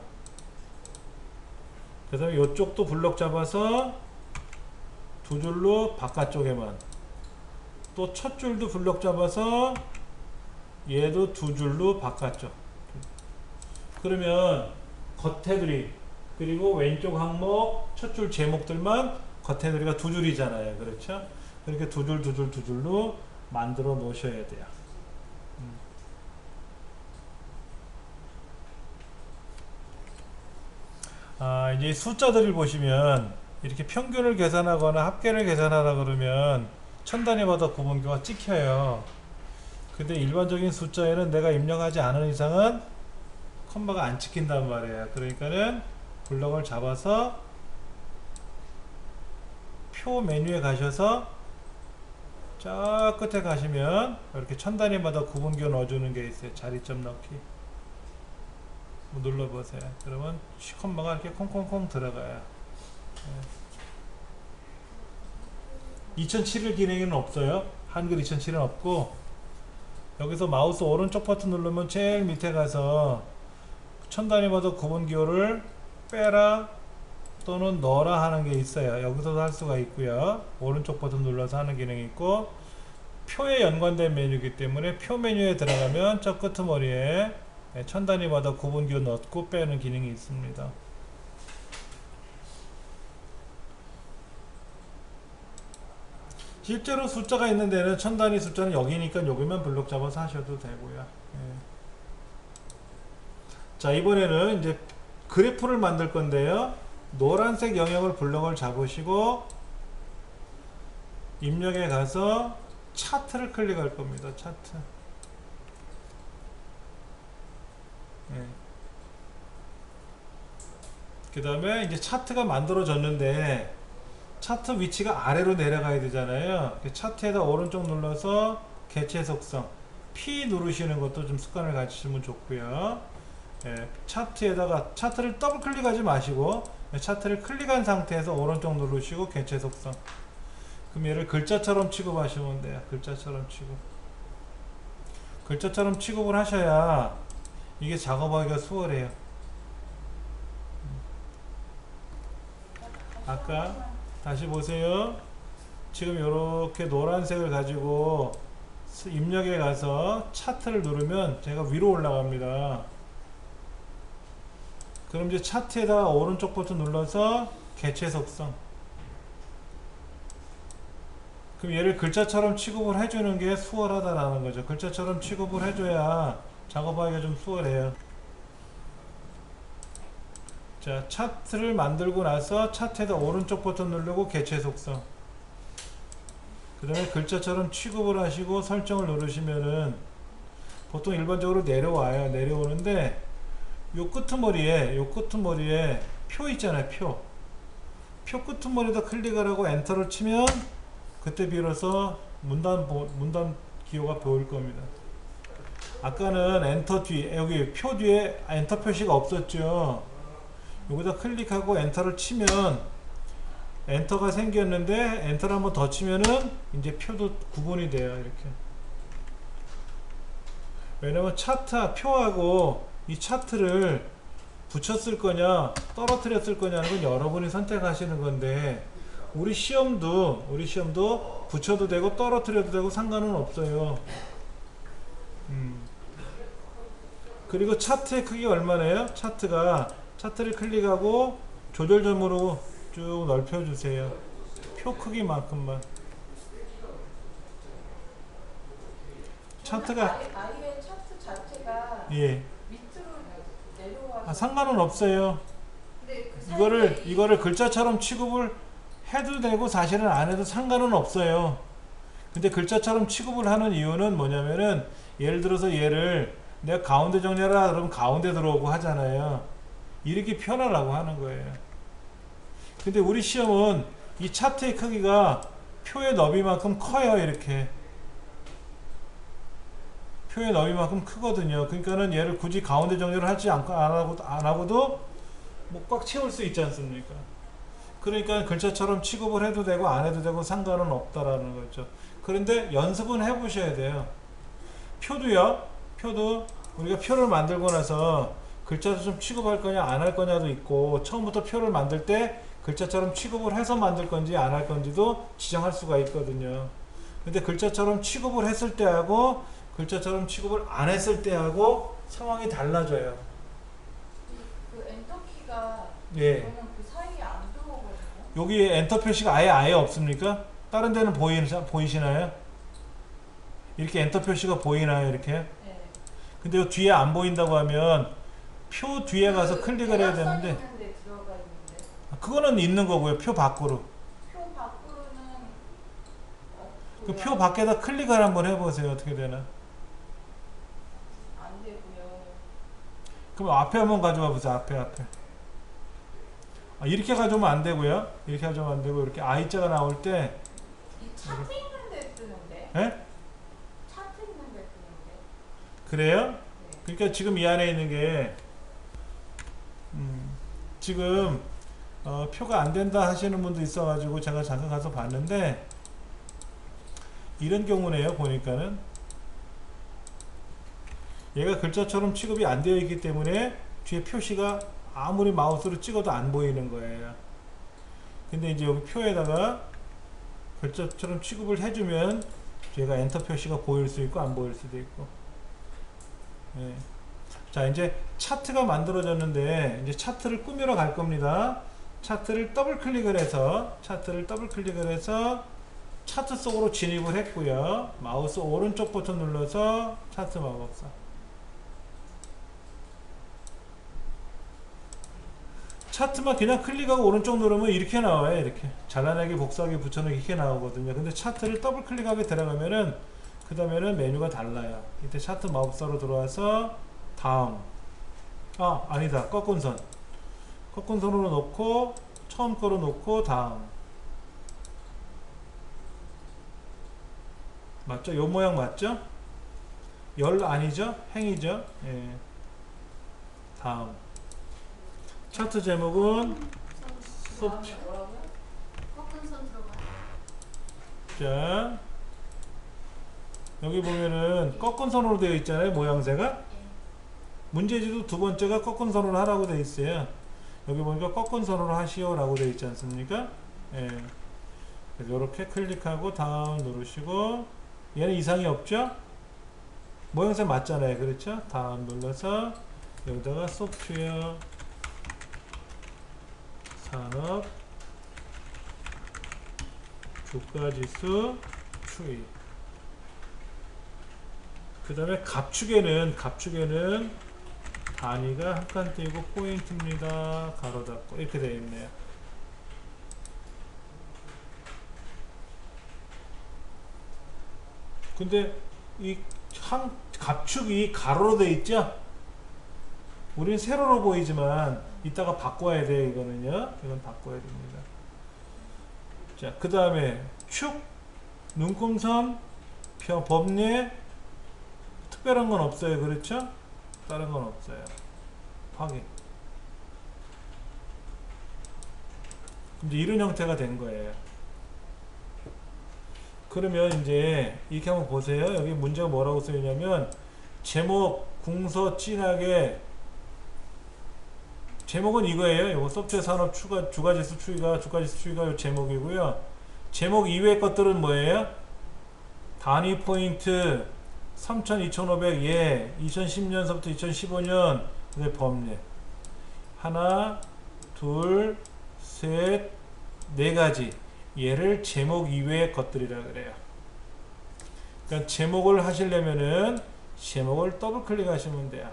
A: 그 다음에 이쪽도 블럭 잡아서 두 줄로 바깥쪽에만 또 첫 줄도 블럭 잡아서 얘도 두 줄로 바깥쪽. 그러면 겉테두리 그리고 왼쪽 항목 첫 줄 제목들만 겉테두리가 두 줄이잖아요. 그렇죠? 그렇게 두 줄로 만들어 놓으셔야 돼요. 이제 숫자들을 보시면 이렇게 평균을 계산하거나 합계를 계산하라 그러면 천단위마다 구분표가 찍혀요. 근데 일반적인 숫자에는 내가 입력하지 않은 이상은 컴마가 안 찍힌단 말이에요. 그러니까는 블럭을 잡아서 표 메뉴에 가셔서 저 끝에 가시면 이렇게 천 단위마다 구분기호 넣어주는 게 있어요. 자리점 넣기. 눌러보세요. 그러면 시컴마가 이렇게 콩콩콩 들어가요. 2007일 기능은 없어요. 한글 2007은 없고, 여기서 마우스 오른쪽 버튼 누르면 제일 밑에 가서 천 단위마다 구분기호를 빼라 또는 넣어라 하는 게 있어요. 여기서도 할 수가 있고요. 오른쪽 버튼 눌러서 하는 기능이 있고, 표에 연관된 메뉴이기 때문에 표 메뉴에 들어가면 저 끄트머리에 천 단위마다 구분기호 넣고 빼는 기능이 있습니다. 실제로 숫자가 있는 데는 천 단위 숫자는 여기니까 여기만 블록 잡아서 하셔도 되고요. 예. 자, 이번에는 이제 그래프를 만들 건데요. 노란색 영역을 블록을 잡으시고 입력에 가서 차트를 클릭할 겁니다. 차트. 예. 그 다음에 이제 차트가 만들어졌는데 차트 위치가 아래로 내려가야 되잖아요. 차트에다 오른쪽 눌러서 개체 속성 P 누르시는 것도 좀 습관을 가지시면 좋고요. 예, 차트에다가 차트를 더블 클릭하지 마시고 차트를 클릭한 상태에서 오른쪽 누르시고 개체 속성. 그럼 얘를 글자처럼 취급하시면 돼요. 글자처럼 취급. 글자처럼 취급을 하셔야 이게 작업하기가 수월해요. 아까 다시 보세요. 지금 이렇게 노란색을 가지고 입력에 가서 차트를 누르면 제가 위로 올라갑니다. 그럼 이제 차트에다가 오른쪽 버튼 눌러서 개체 속성. 그럼 얘를 글자처럼 취급을 해주는 게 수월하다라는 거죠. 글자처럼 취급을 해줘야 작업하기가 좀 수월해요. 자, 차트를 만들고 나서 차트에다 오른쪽 버튼 누르고 개체 속성. 그 다음에 글자처럼 취급을 하시고 설정을 누르시면은 보통 일반적으로 내려와요. 내려오는데 요 끄트머리에 표 있잖아요. 표 끄트머리에다 클릭을 하고 엔터를 치면 그때 비로소 문단 기호가 보일 겁니다. 아까는 엔터 뒤에 여기 표 뒤에 엔터 표시가 없었죠. 여기다 클릭하고 엔터를 치면 엔터가 생겼는데 엔터를 한번 더 치면은 이제 표도 구분이 돼요. 이렇게. 왜냐면 표하고 이 차트를 붙였을 거냐 떨어뜨렸을 거냐는 건 여러분이 선택하시는 건데 우리 시험도 붙여도 되고 떨어뜨려도 되고 상관은 없어요. 그리고 차트의 크기가 얼마나요? 차트를 클릭하고 조절점으로 쭉 넓혀주세요. 표 크기만큼만. 차트가
B: 아예 차트 자체가
A: 예.
B: 밑으로 내려와서
A: 상관은 없어요.
B: 근데 그
A: 이거를 글자처럼 취급을 해도 되고 사실은 안 해도 상관은 없어요. 근데 글자처럼 취급을 하는 이유는 뭐냐면은 예를 들어서 얘를 내가 가운데 정리하라 그러면 가운데 들어오고 하잖아요. 이렇게 편하라고 하는 거예요. 근데 우리 시험은 이 차트의 크기가 표의 너비만큼 커요. 이렇게 표의 너비만큼 크거든요. 그러니까는 얘를 굳이 가운데 정리를 하지 않고 안 하고도 뭐 꽉 채울 수 있지 않습니까? 그러니까 글자처럼 취급을 해도 되고 안 해도 되고 상관은 없다라는 거죠. 그런데 연습은 해보셔야 돼요. 표도 우리가 표를 만들고 나서 글자도 좀 취급할 거냐 안 할 거냐도 있고 처음부터 표를 만들 때 글자처럼 취급을 해서 만들 건지 안 할 건지도 지정할 수가 있거든요. 근데 글자처럼 취급을 했을 때하고 글자처럼 취급을 안 했을 때하고 상황이 달라져요.
B: 그 엔터키가
A: 예.
B: 저는 그 사이에 안 들어오거든요.
A: 여기 엔터 표시가 아예 없습니까? 다른 데는 보이시나요? 이렇게 엔터 표시가 보이나요? 이렇게?
B: 네.
A: 근데 요 뒤에 안 보인다고 하면 표 뒤에 가서 클릭을 해야 되는데
B: 있는데 들어가 있는데
A: 그거는 있는 거고요. 표 밖으로.
B: 표 밖으로는
A: 그 표 밖에다 클릭을 한번 해보세요. 어떻게 되나?
B: 안 되고요.
A: 그럼 앞에 한번 가져와 보세요. 앞에. 이렇게 가져오면 안 되고요. 이렇게 가져오면 안 되고 이렇게 I자가 나올 때
B: 이 차트 있는데 뜨는데
A: 예?
B: 차트 있는 게 그런데.
A: 그래요?
B: 네.
A: 그러니까 지금 이 안에 있는 게 지금 표가 안 된다 하시는 분도 있어가지고 제가 잠깐 가서 봤는데 이런 경우네요. 보니까는 얘가 글자처럼 취급이 안 되어 있기 때문에 뒤에 표시가 아무리 마우스로 찍어도 안 보이는 거예요. 근데 이제 여기 표에다가 글자처럼 취급을 해주면 얘가 엔터 표시가 보일 수 있고 안 보일 수도 있고. 예. 자, 이제 차트가 만들어졌는데 이제 차트를 꾸미러 갈 겁니다. 차트를 더블 클릭을 해서 차트 속으로 진입을 했고요. 마우스 오른쪽 버튼 눌러서 차트 마법사. 차트만 그냥 클릭하고 오른쪽 누르면 이렇게 나와요. 이렇게 잘라내기, 복사하기, 붙여넣기 이렇게 나오거든요. 근데 차트를 더블 클릭하게 들어가면은 그 다음에는 메뉴가 달라요. 이때 차트 마법사로 들어와서 다음, 아니다, 꺾은 선으로 놓고 처음 거로 놓고 다음. 맞죠? 요 모양 맞죠? 열 아니죠? 행이죠? 예. 다음. 차트 제목은 소프트.
B: 뭐라고요?
C: 꺾은 선 들어가.
A: 자, 여기 보면은 꺾은 선으로 되어 있잖아요. 모양새가.
C: 예.
A: 문제지도 두 번째가 꺾은 선으로 하라고 되어 있어요. 여기 보니까 꺾은 선으로 하시오 라고 되어 있지 않습니까? 예. 이렇게 클릭하고 다음 누르시고, 얘는 이상이 없죠? 모양새 맞잖아요. 그렇죠? 다음 눌러서 여기다가 소프트웨어 산업 주가지수 추이. 그 다음에 갑축에는 단위가 한 칸 띄고 포인트입니다. 가로 닫고 이렇게 되어 있네요. 근데 이 갑축이 가로로 되어 있죠? 우린 세로로 보이지만 이따가 바꿔야 돼요. 이거는요. 이건 바꿔야 됩니다. 자, 그 다음에 축, 눈금선, 범례, 특별한 건 없어요. 그렇죠? 다른 건 없어요. 확인. 이제 이런 형태가 된 거예요. 그러면 이제 이렇게 한번 보세요. 여기 문제가 뭐라고 써있냐면 제목, 궁서, 진하게. 제목은 이거예요. 이거 소프트웨어 산업 주가지수 추이가 요 제목이고요. 제목 이외의 것들은 뭐예요? 단위 포인트 3000, 2500, 예, 2010년서부터 2015년, 범례. 하나, 둘, 셋, 네 가지. 얘를 제목 이외의 것들이라 그래요. 그러니까 제목을 하시려면은 제목을 더블 클릭하시면 돼요.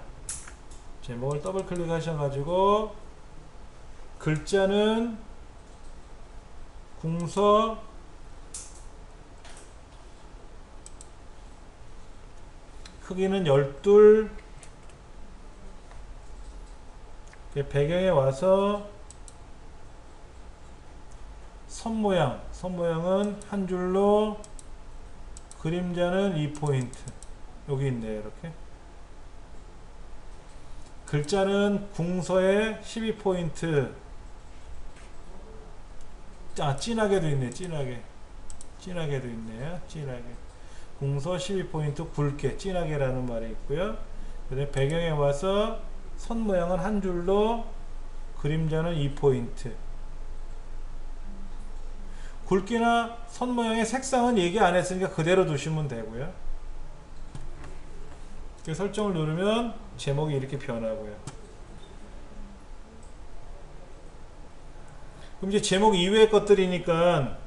A: 제목을 더블 클릭하셔가지고 글자는 궁서, 크기는 12, 배경에 와서 선 모양은 한 줄로, 그림자는 2포인트. 여기 있네요. 이렇게 글자는 궁서에 12포인트. 진하게도 있네. 진하게도 있네요. 진하게. 궁서 12포인트 굵게, 진하게라는 말이 있고요. 그다음에 배경에 와서 선 모양은 한 줄로, 그림자는 2포인트. 굵기나 선 모양의 색상은 얘기 안 했으니까 그대로 두시면 되고요. 이렇게 설정을 누르면 제목이 이렇게 변하고요. 그럼 이제 제목 이외의 것들이니까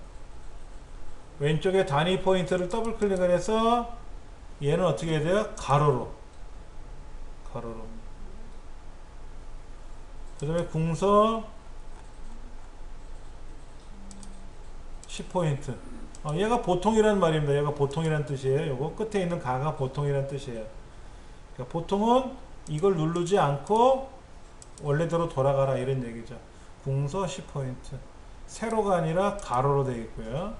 A: 왼쪽에 단위 포인트를 더블 클릭을 해서 얘는 어떻게 해야 돼요? 가로로. 그 다음에 궁서 10포인트. 얘가 보통이라는 말입니다. 얘가 보통이라는 뜻이에요. 요거 끝에 있는 가가 보통이라는 뜻이에요. 그러니까 보통은 이걸 누르지 않고 원래대로 돌아가라 이런 얘기죠. 궁서 10포인트. 세로가 아니라 가로로 되어 있고요.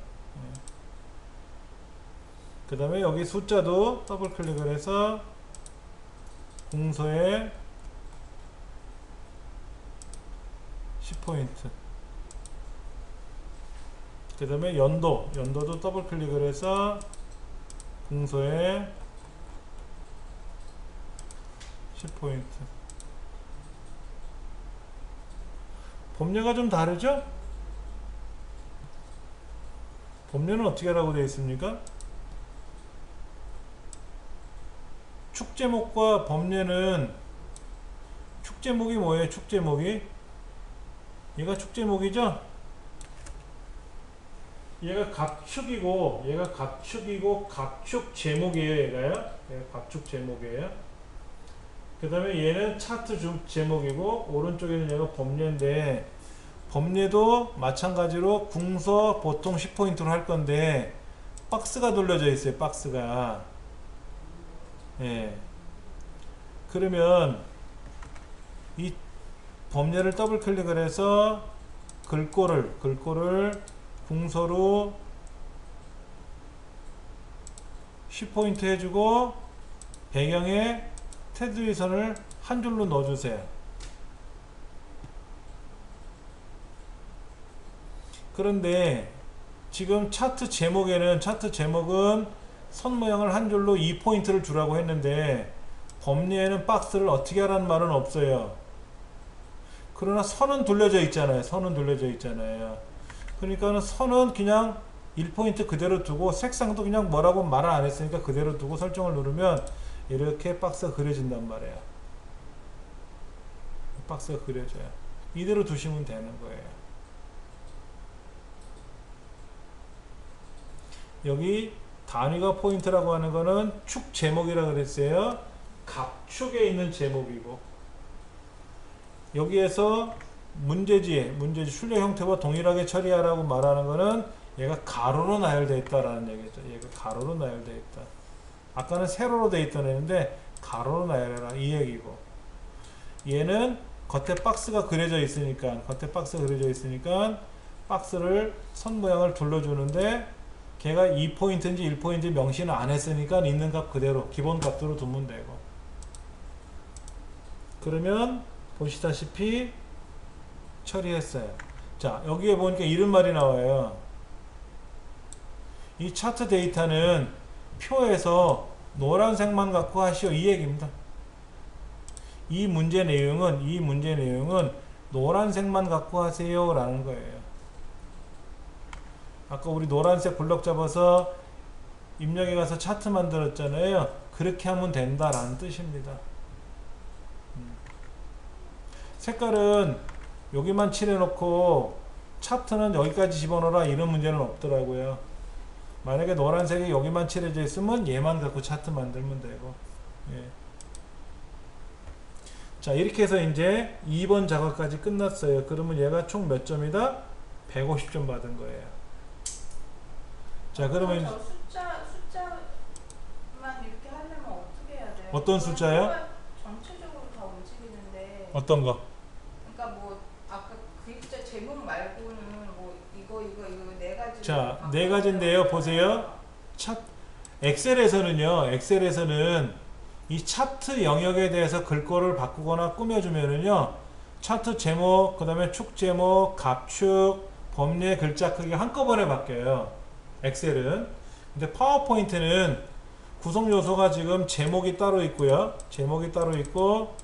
A: 그 다음에 여기 숫자도 더블 클릭을 해서 궁서에 10포인트. 그 다음에 연도도 더블 클릭을 해서 궁서에 10포인트. 법례가 좀 다르죠? 법례는 어떻게 하라고 되어 있습니까? 축제목과 법례는 축제목이 뭐예요? 축제목이 얘가 축제목이죠? 얘가 갑축이고 갑축 제목이에요. 얘가 갑축 제목이에요. 그 다음에 얘는 차트 제목이고 오른쪽에는 얘가 법례인데 법례도 마찬가지로 궁서 보통 10포인트로 할 건데 박스가 돌려져 있어요. 박스가. 예. 그러면 이 법례를 더블 클릭을 해서 글꼴을 궁서로 10포인트 해주고 배경에 테두리 선을 한 줄로 넣어주세요. 그런데 지금 차트 제목은 선 모양을 한 줄로 2포인트를 주라고 했는데 법례에는 박스를 어떻게 하라는 말은 없어요. 그러나 선은 돌려져 있잖아요. 그러니까 선은 그냥 1포인트 그대로 두고 색상도 그냥 뭐라고 말을 안 했으니까 그대로 두고 설정을 누르면 이렇게 박스가 그려진단 말이에요. 박스가 그려져요. 이대로 두시면 되는 거예요. 여기 단위가 포인트라고 하는 거는 축 제목이라고 그랬어요. 갑축에 있는 제목이고 여기에서 문제지 출력 형태와 동일하게 처리하라고 말하는 거는 얘가 가로로 나열되어 있다라는 얘기죠. 얘가 가로로 나열되어 있다. 아까는 세로로 되어 있던 애인데 가로로 나열해라 이 얘기고 얘는 겉에 박스가 그려져 있으니까 박스를 선 모양을 둘러주는데 걔가 2포인트인지 1포인트 명시는 안 했으니까 있는 값 그대로 기본 값으로 두면 되고 그러면 보시다시피 처리했어요. 자 여기에 보니까 이런 말이 나와요. 이 차트 데이터는 표에서 노란색만 갖고 하시오 이 얘기입니다. 이 문제 내용은 노란색만 갖고 하세요 라는 거예요. 아까 우리 노란색 블럭 잡아서 입력해 가서 차트 만들었잖아요. 그렇게 하면 된다라는 뜻입니다. 색깔은 여기만 칠해놓고 차트는 여기까지 집어넣어라 이런 문제는 없더라고요. 만약에 노란색이 여기만 칠해져 있으면 얘만 갖고 차트 만들면 되고 예. 자 이렇게 해서 이제 2번 작업까지 끝났어요. 그러면 얘가 총 몇 점이다? 150점 받은 거예요. 자 그러면
B: 저 숫자만 이렇게 하려면 어떻게 해야 돼요?
A: 어떤 숫자요?
B: 전체적으로 다 움직이는데
A: 어떤 거?
B: 그러니까 뭐 아까 글자 제목 말고는 뭐 이거 네 가지.
A: 자, 네 가지인데요. 보세요. 엑셀에서는 이 차트 영역에 대해서 글꼴을 바꾸거나 꾸며주면은요, 차트 제목, 그 다음에 축 제목, 갑축, 법례 글자 크기 한꺼번에 바뀌어요. 엑셀은. 근데 파워포인트는 구성 요소가 지금 제목이 따로 있고요. 제목이 따로 있고,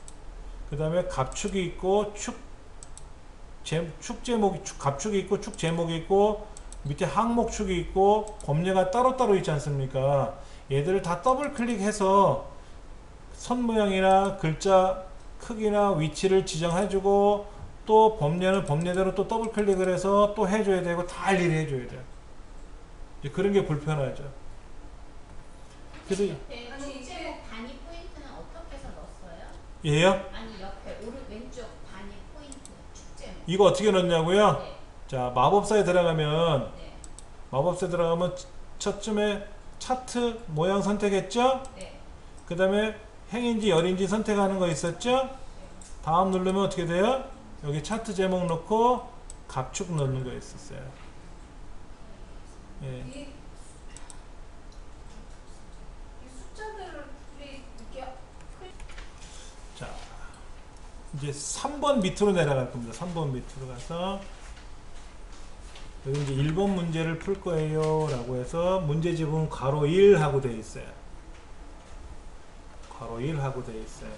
A: 그 다음에 갑축이 있고, 갑축이 있고, 축 제목이 있고, 밑에 항목축이 있고, 법례가 따로따로 있지 않습니까? 얘들을 다 더블 클릭해서 선 모양이나 글자 크기나 위치를 지정해주고, 또 법례는 법례대로 또 더블 클릭을 해서 또 해줘야 되고, 다 일일이 해줘야 돼요. 이제 그런 게 불편하죠. 그래서
C: 네, 축제목 단위 포인트는 어떻게 해서 넣었어요?
A: 얘요?
C: 아니 옆에 왼쪽 단위 포인트 축제목.
A: 이거 어떻게 넣냐고요?
C: 네.
A: 자, 마법사에 들어가면
C: 네.
A: 첫쯤에 차트 모양 선택했죠?
C: 네.
A: 그 다음에 행인지 열인지 선택하는 거 있었죠? 다음 누르면 어떻게 돼요? 여기 차트 제목 넣고 갑축 넣는 거 있었어요. 예. 이제 3번 밑으로 내려갈 겁니다. 3번 밑으로 가서 여기 이제 1번 문제를 풀 거예요 라고 해서 문제집은 괄호 1 하고 되어 있어요. 괄호 1 하고 되어 있어요.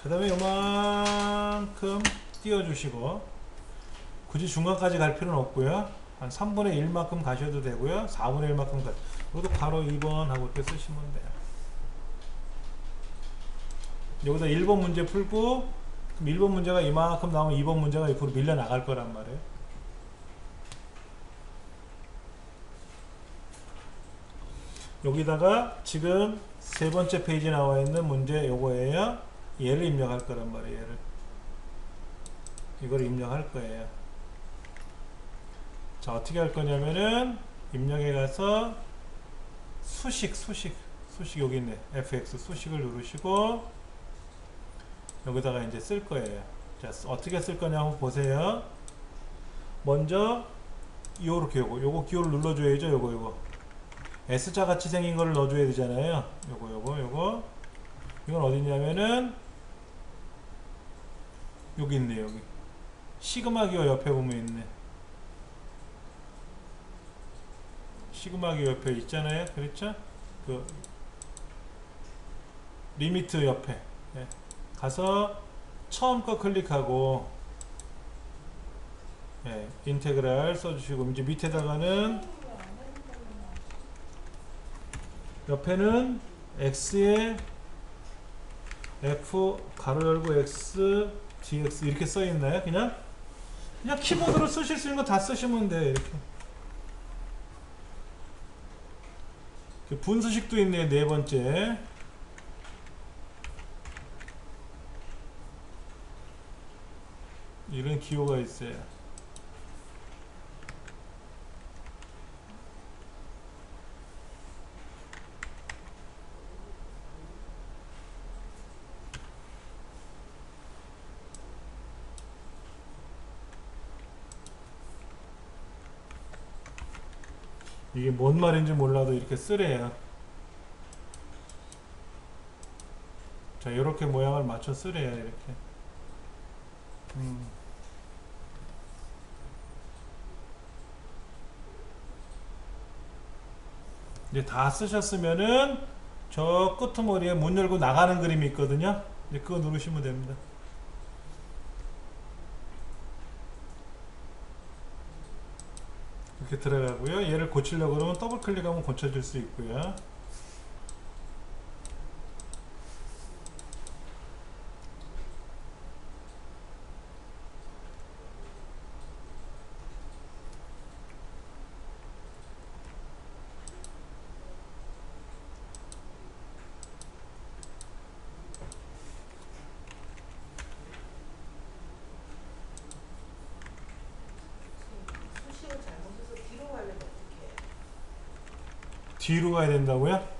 A: 그 다음에 요만큼 띄워주시고 굳이 중간까지 갈 필요는 없고요. 한 3분의 1만큼 가셔도 되고요. 4분의 1만큼 가. 이것도 괄호 2번 하고 이렇게 쓰시면 돼요. 여기다 1번 문제 풀고 그럼 1번 문제가 이만큼 나오면 2번 문제가 옆으로 밀려 나갈 거란 말이에요. 여기다가 지금 세 번째 페이지에 나와 있는 문제 요거예요. 얘를 입력할 거란 말이에요. 얘를. 이걸 입력할 거예요. 자, 어떻게 할 거냐면은 입력에 가서 수식 여기 있네. fx 수식을 누르시고 여기다가 이제 쓸 거예요. 자, 어떻게 쓸 거냐 한번 보세요. 먼저 요렇게 요거 기호를 눌러줘야죠. 요거 S자 같이 생긴 거를 넣어줘야 되잖아요. 요거 이건 어디냐면은 여기 있네. 여기 시그마 기호 옆에 보면 있네. 시그마 기호 옆에 있잖아요. 그렇죠? 그 리미트 옆에 예. 가서 처음 거 클릭하고 예, 인테그랄 써주시고 이제 밑에다가는 옆에는 x에 f 가로 열고 x dx 이렇게 써 있나요? 그냥 키보드로 쓰실 수 있는 거 다 쓰시면 돼요. 이렇게 분수식도 있네요. 네 번째 이런 기호가 있어요. 이게 뭔 말인지 몰라도 이렇게 쓰래요. 자, 이렇게 모양을 맞춰 쓰래요. 이렇게. 이제 다 쓰셨으면은 저 끄트머리에 문 열고 나가는 그림이 있거든요. 이제 그거 누르시면 됩니다. 이렇게 들어가고요. 얘를 고치려고 그러면 더블 클릭하면 고쳐질 수 있고요.
B: 수식을 잘못해서 뒤로 가려면 어떻게 해요?
A: 뒤로 가야 된다고요?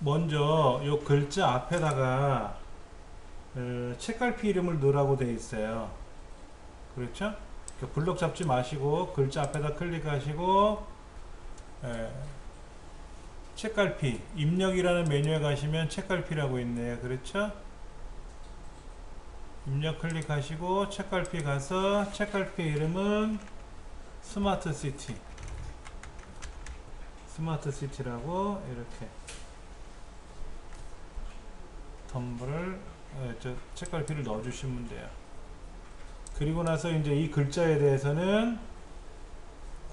A: 먼저 요 글자 앞에다가 책갈피 이름을 넣으라고 되어 있어요. 그렇죠? 블록 잡지 마시고 글자 앞에다 클릭하시고 책갈피 입력이라는 메뉴에 가시면 책갈피라고 있네요. 그렇죠? 입력 클릭하시고 책갈피 가서 책갈피 이름은 스마트시티 스마트시티라고 이렇게 덤블을 저 책갈피를 넣어주시면 돼요. 그리고 나서 이제 이 글자에 대해서는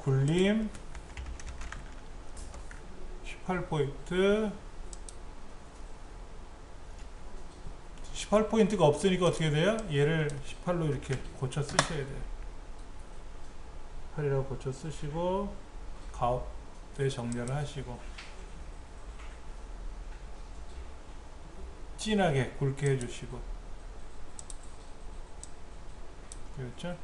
A: 굴림 18포인트 18포인트가 없으니까 어떻게 돼요? 얘를 18로 이렇게 고쳐 쓰셔야 돼요. 8이라고 고쳐 쓰시고 가운데 정렬을 하시고 진하게 굵게 해주시고 그렇죠?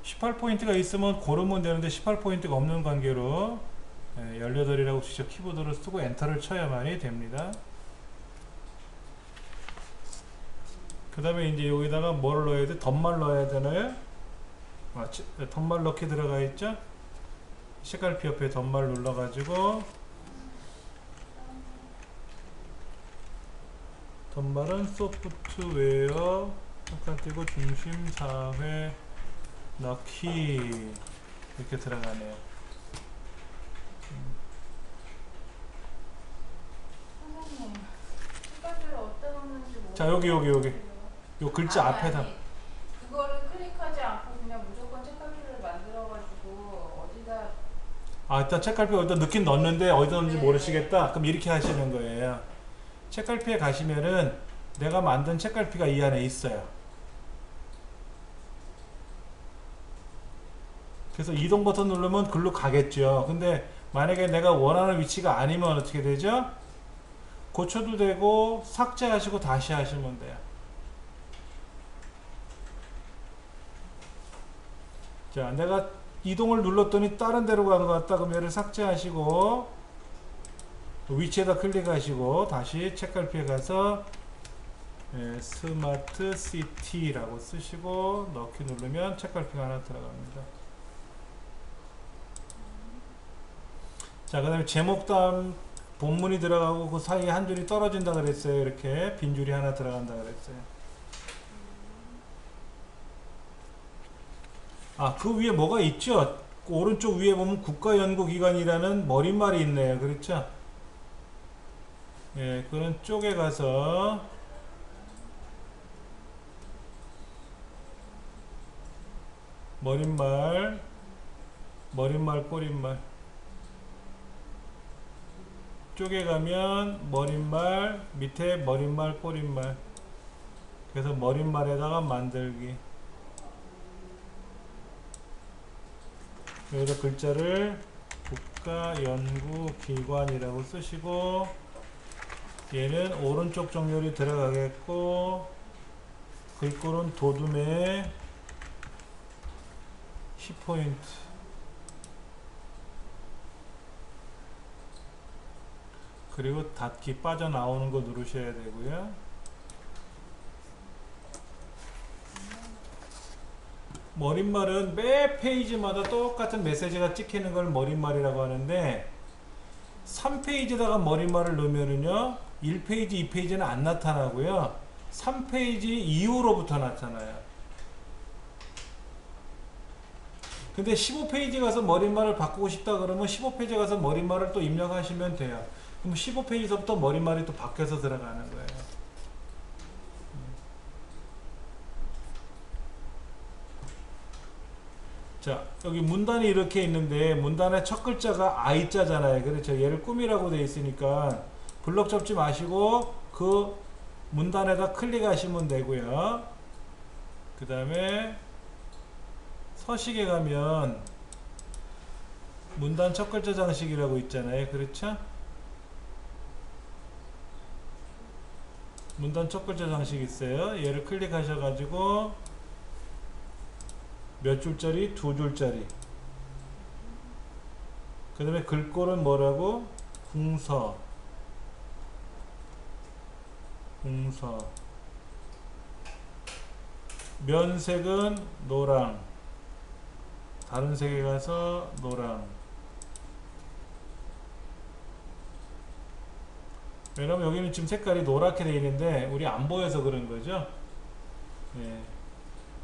A: 18포인트가 있으면 고르면 되는데 18포인트가 없는 관계로 18이라고 직접 키보드로 쓰고 엔터를 쳐야만이 됩니다. 그 다음에 이제 여기다가 뭐를 넣어야 돼? 덧말 넣어야 되나요? 덧말 넣기 들어가 있죠? 책갈피 옆에 덧말 눌러가지고 덧말은 소프트웨어 똑같고 중심 4회 넣기 이렇게 들어가네요.
B: 선생님, 책갈피를 어디다 넣는지 모르겠어요.
A: 자 여기 요 글자 앞에다
B: 그거를 클릭하지 않고 그냥 무조건 책갈피를 만들어가지고 어디다
A: 일단 책갈피 어디다 넣긴 넣었는데 어디다 넣는지
B: 네.
A: 모르시겠다? 그럼 이렇게 하시는 거예요. 책갈피에 가시면은 내가 만든 책갈피가 이 안에 있어요. 그래서 이동 버튼 누르면 글로 가겠죠. 근데 만약에 내가 원하는 위치가 아니면 어떻게 되죠? 고쳐도 되고 삭제하시고 다시 하시면 돼요. 자, 내가 이동을 눌렀더니 다른 데로 간 것 같다. 그럼 얘를 삭제하시고 위치에다 클릭하시고 다시 책갈피에 가서 스마트 시티라고 쓰시고 넣기 누르면 책갈피가 하나 들어갑니다. 자, 그 다음에 제목 다음 본문이 들어가고 그 사이에 한 줄이 떨어진다 그랬어요. 이렇게 빈 줄이 하나 들어간다 그랬어요. 그 위에 뭐가 있죠? 오른쪽 위에 보면 국가연구기관이라는 머릿말이 있네요. 그렇죠? 예, 그런 쪽에 가서 머릿말, 꼬릿말 쪽에 가면 머릿말, 밑에 머릿말, 꼬릿말 그래서 머릿말에다가 만들기 여기다 글자를 국가연구기관이라고 쓰시고 얘는 오른쪽 정렬이 들어가겠고 글꼴은 도둠에 10포인트 그리고 닫기 빠져나오는 거 누르셔야 되고요. 머릿말은 매 페이지마다 똑같은 메시지가 찍히는 걸 머릿말이라고 하는데 3페이지에다가 머릿말을 넣으면은요 1페이지, 2페이지는 안 나타나고요 3페이지 이후로부터 나타나요. 근데 15페이지 가서 머릿말을 바꾸고 싶다 그러면 15페이지 가서 머릿말을 또 입력하시면 돼요. 그럼 15페이지서부터 머릿말이 또 바뀌어서 들어가는 거예요. 자, 여기 문단이 이렇게 있는데 문단의 첫 글자가 I자잖아요. 그렇죠? 얘를 꿈이라고 되어 있으니까 블록 접지 마시고 그 문단에다 클릭하시면 되고요. 그 다음에 서식에 가면 문단 첫 글자 장식이라고 있잖아요. 그렇죠? 문단 첫 글자 장식 있어요. 얘를 클릭하셔가지고 몇 줄짜리? 2줄짜리. 그 다음에 글꼴은 뭐라고? 궁서. 공사. 면색은 노랑. 다른 색에 가서 노랑. 왜냐면 여기는 지금 색깔이 노랗게 되어 있는데 우리 안 보여서 그런 거죠. 예.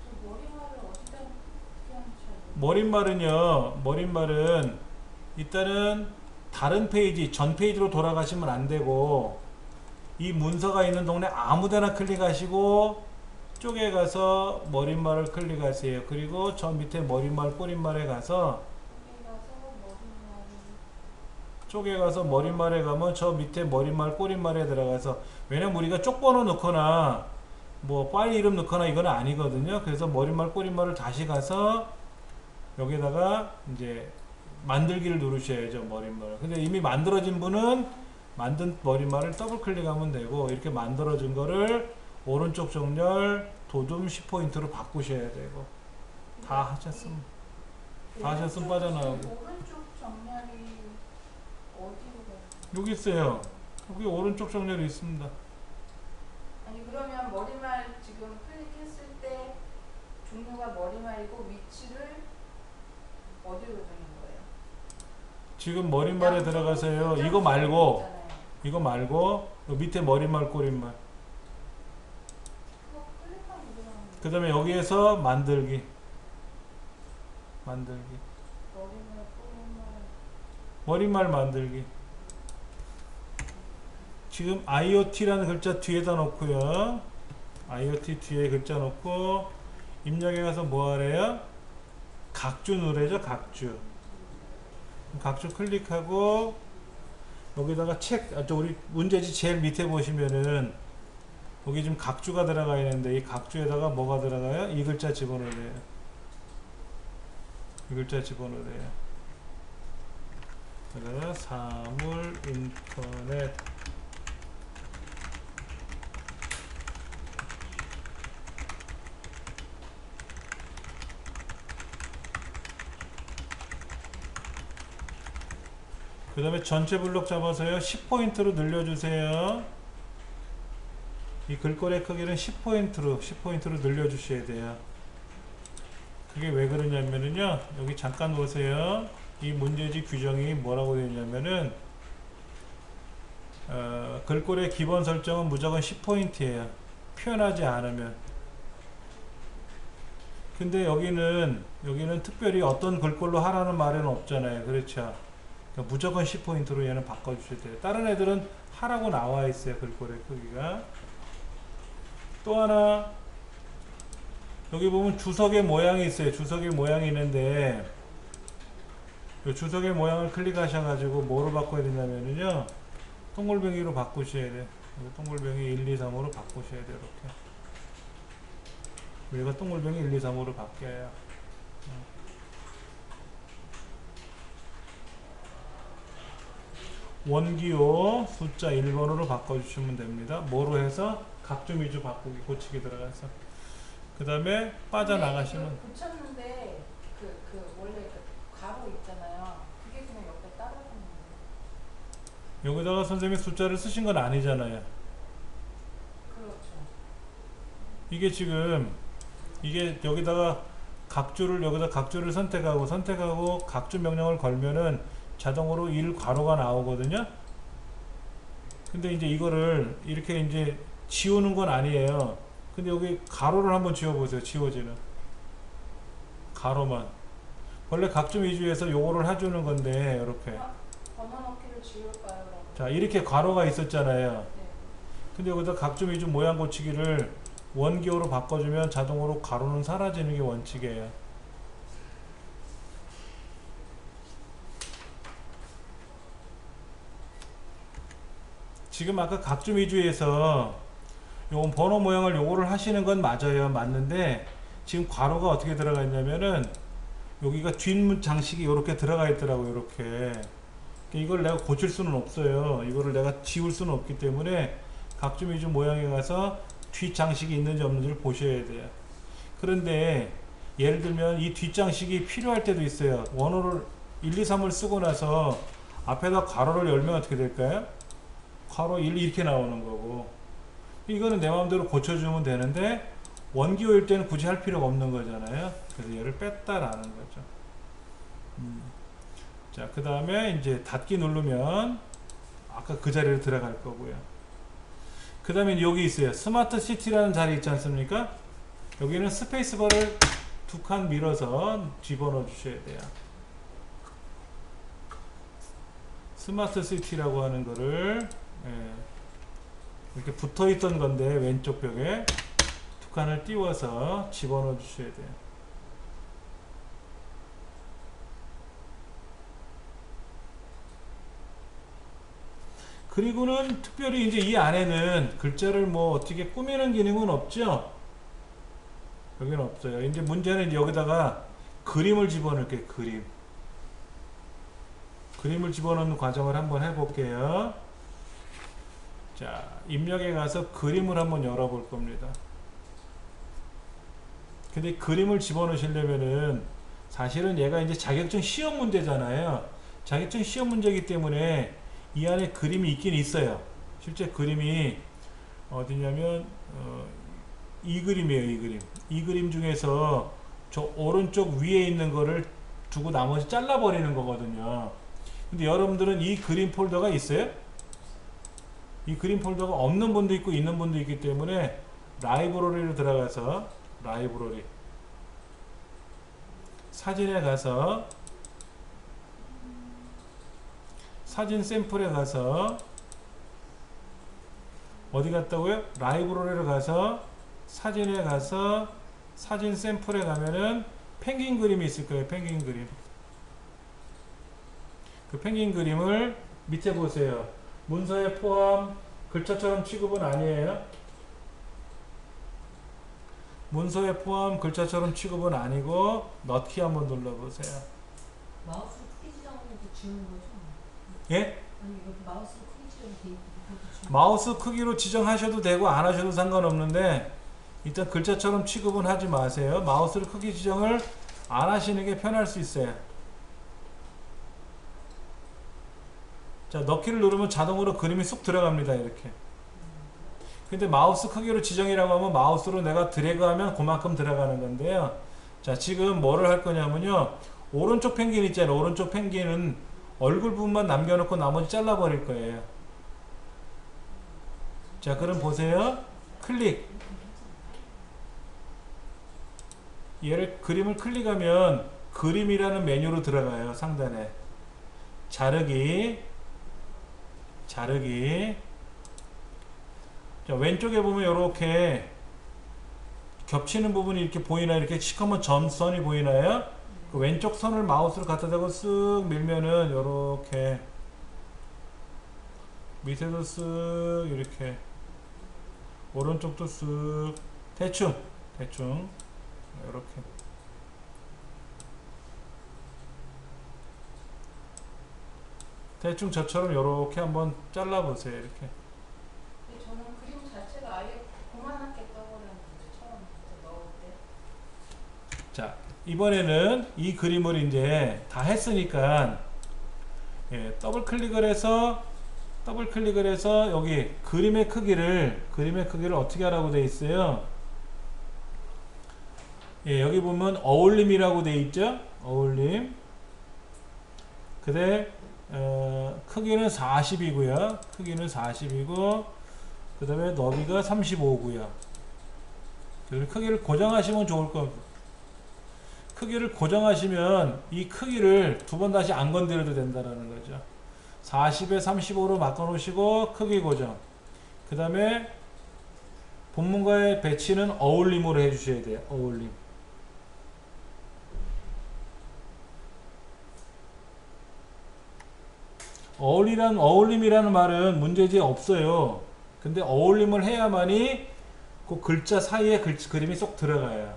C: 저 머리말을 어디다 그냥
A: 머릿말은 일단은 다른 페이지, 전 페이지로 돌아가시면 안 되고 이 문서가 있는 동네 아무데나 클릭하시고 쪽에 가서 머릿말을 클릭하세요. 그리고 저 밑에 머릿말, 꼬릿말에 가서 쪽에 가서 머릿말에 가면 저 밑에 머릿말, 꼬릿말에 들어가서 왜냐면 우리가 쪽번호 넣거나 뭐 파일 이름 넣거나 이건 아니거든요. 그래서 머릿말, 꼬릿말을 다시 가서 여기다가 이제 만들기를 누르셔야죠. 머릿말. 근데 이미 만들어진 분은 만든 머릿말을 더블 클릭하면 되고 이렇게 만들어진 거를 오른쪽 정렬 도둠 10포인트로 바꾸셔야 되고 다 하셨으면 빠져나오고
C: 오른쪽 정렬이 어디로 가요?
A: 여기 있어요. 여기 오른쪽 정렬이 있습니다.
B: 아니 그러면 머리말 지금 클릭했을 때 종류가 머리말이고 위치를 어디로 두는 거예요?
A: 지금 머릿말에 들어가세요. 이거 말고 밑에 머릿말, 꼬릿말.
C: 그거 클릭하면 들어가는
A: 그 다음에 여기에서 만들기.
C: 머리말, 꼬리말.
A: 머릿말 만들기. 지금 IoT라는 글자 뒤에다 놓고요. IoT 뒤에 글자 놓고 입력에 가서 뭐 하래요? 각주 누르죠. 각주 클릭하고 여기다가 우리 문제지 제일 밑에 보시면은 여기 지금 각주가 들어가 있는데 이 각주에다가 뭐가 들어가요? 이 글자 집어넣어요. 이 글자 집어넣어요. 그래서 사물 인터넷 그 다음에 전체 블록 잡아서요 10포인트로 늘려주세요. 이 글꼴의 크기는 10포인트로 늘려주셔야 돼요. 그게 왜 그러냐면요 여기 잠깐 보세요. 이 문제지 규정이 뭐라고 되어 있냐면은 글꼴의 기본 설정은 무조건 10포인트예요 표현하지 않으면. 근데 여기는 특별히 어떤 글꼴로 하라는 말은 없잖아요. 그렇죠. 그러니까 무조건 10포인트로 얘는 바꿔주셔야 돼요. 다른 애들은 하라고 나와 있어요. 글꼴의 크기가. 또 하나 여기 보면 주석의 모양이 있어요. 주석의 모양이 있는데 이 주석의 모양을 클릭하셔가지고 뭐로 바꿔야 되냐면요 동글뱅이로 바꾸셔야 돼요. 동글뱅이 1, 2, 3으로 바꾸셔야 돼요. 이렇게 우리가 동글뱅이 1, 2, 3으로 바뀌어요. 원기호 숫자 1번으로 바꿔주시면 됩니다. 뭐로 해서 각종 위주 바꾸기 고치기 들어가서 그 다음에 빠져나가시면
B: 고쳤는데 원래 그 가로 있잖아요. 그게 그냥 옆에 따라가는 거예요.
A: 여기다가 선생님이 숫자를 쓰신 건 아니잖아요.
B: 그렇죠.
A: 이게 지금 여기다가 각주를 선택하고 각주 명령을 걸면은 자동으로 1 괄호가 나오거든요. 근데 이제 이거를 이렇게 이제 지우는 건 아니에요. 근데 여기 가로를 한번 지워보세요. 지워지는 가로만. 원래 각주 위주에서 요거를 해주는 건데 이렇게.
B: 번호 넣기를 지울까요? 그럼?
A: 자 이렇게 괄호가 있었잖아요.
B: 네.
A: 근데 여기다 각주 위주 모양 고치기를 원기호로 바꿔주면 자동으로 가로는 사라지는 게 원칙이에요. 지금 아까 각주 위주에서 요 번호 모양을 요거를 하시는 건 맞아요. 맞는데 지금 괄호가 어떻게 들어가 있냐면은 여기가 뒷문 장식이 이렇게 들어가 있더라고요. 이렇게. 이걸 내가 고칠 수는 없어요. 이거를 내가 지울 수는 없기 때문에 각주 위주 모양에 가서 뒷 장식이 있는지 없는지를 보셔야 돼요. 그런데 예를 들면 이 뒷 장식이 필요할 때도 있어요. 원호를 1, 2, 3을 쓰고 나서 앞에다 괄호를 열면 어떻게 될까요? 괄호 1 이렇게 나오는 거고 이거는 내 마음대로 고쳐주면 되는데 원기호일 때는 굳이 할 필요가 없는 거잖아요. 그래서 얘를 뺐다라는 거죠. 자, 그 다음에 이제 닫기 누르면 아까 그 자리로 들어갈 거고요. 그 다음에 여기 있어요. 스마트 시티라는 자리 있지 않습니까? 여기는 스페이스바를 두 칸 밀어서 집어넣어 주셔야 돼요. 스마트 시티라고 하는 거를 이렇게 붙어 있던 건데 왼쪽 벽에 두 칸을 띄워서 집어넣어 주셔야 돼요. 그리고는 특별히 이제 이 안에는 글자를 뭐 어떻게 꾸미는 기능은 없죠. 여기는 없어요. 이제 문제는 이제 여기다가 그림을 집어넣을게요. 그림을 집어넣는 과정을 한번 해볼게요. 자, 입력에 가서 그림을 한번 열어볼 겁니다. 근데 그림을 집어넣으시려면은 사실은 얘가 이제 자격증 시험 문제잖아요. 자격증 시험 문제이기 때문에 이 안에 그림이 있긴 있어요. 실제 그림이 어디냐면 이 그림이에요. 이 그림. 이 그림 중에서 저 오른쪽 위에 있는 거를 두고 나머지 잘라버리는 거거든요. 근데 여러분들은 이 그림 폴더가 있어요? 이 그림 폴더가 없는 분도 있고 있는 분도 있기 때문에 라이브러리로 들어가서 라이브러리 사진에 가서 사진 샘플에 가서 어디 갔다고요? 라이브러리로 가서 사진에 가서 사진 샘플에 가면은 펭귄 그림이 있을 거예요. 펭귄 그림. 그 펭귄 그림을 밑에 보세요. 문서에 포함 글자처럼 취급은 아니에요. 문서에 포함 글자처럼 취급은 아니고 넣기 한번 눌러보세요.
C: 마우스 크기 지정은 지우는 거죠?
A: 예?
C: 아니 여기 마우스 크기 지정이 돼 있고
A: 마우스 크기로 지정하셔도 되고 안 하셔도 상관없는데 일단 글자처럼 취급은 하지 마세요. 마우스를 크기 지정을 안 하시는 게 편할 수 있어요. 자, 넣기를 누르면 자동으로 그림이 쑥 들어갑니다. 이렇게. 근데 마우스 크기로 지정이라고 하면 마우스로 내가 드래그하면 그만큼 들어가는 건데요. 자, 지금 뭐를 할 거냐면요. 오른쪽 펭귄 있잖아요. 오른쪽 펭귄은 얼굴 부분만 남겨놓고 나머지 잘라버릴 거예요. 자, 그럼 보세요. 클릭. 얘를 그림을 클릭하면 그림이라는 메뉴로 들어가요. 상단에. 자르기. 자, 왼쪽에 보면 이렇게 겹치는 부분이 이렇게 보이나요? 이렇게 시커먼 점선이 보이나요? 그 왼쪽 선을 마우스로 갖다 대고 쓱 밀면은 이렇게 밑에도 쓱 이렇게 오른쪽도 쓱 대충 이렇게 대충 저처럼 이렇게 한번 잘라보세요. 이렇게.
B: 근데 저는 그림 자체가 아예 그만하게 떠버렸는데 처음부터 넣을 때.
A: 자, 이번에는 이 그림을 이제 다 했으니까 더블 클릭을 해서 여기 그림의 크기를 어떻게 하라고 되어 있어요? 여기 보면 어울림이라고 되어 있죠? 어울림. 근데 크기는 40이고요. 크기는 40이고 그 다음에 너비가 35고요. 크기를 고정하시면 좋을 겁니다. 크기를 고정하시면 이 크기를 두 번 다시 안 건드려도 된다는 거죠. 40에 35로 바꿔 놓으시고 크기 고정. 그 다음에 본문과의 배치는 어울림으로 해 주셔야 돼요. 어울림. 어울림이라는 말은 문제지 없어요. 근데 어울림을 해야만이 그 글자 사이에 그림이 쏙 들어가요.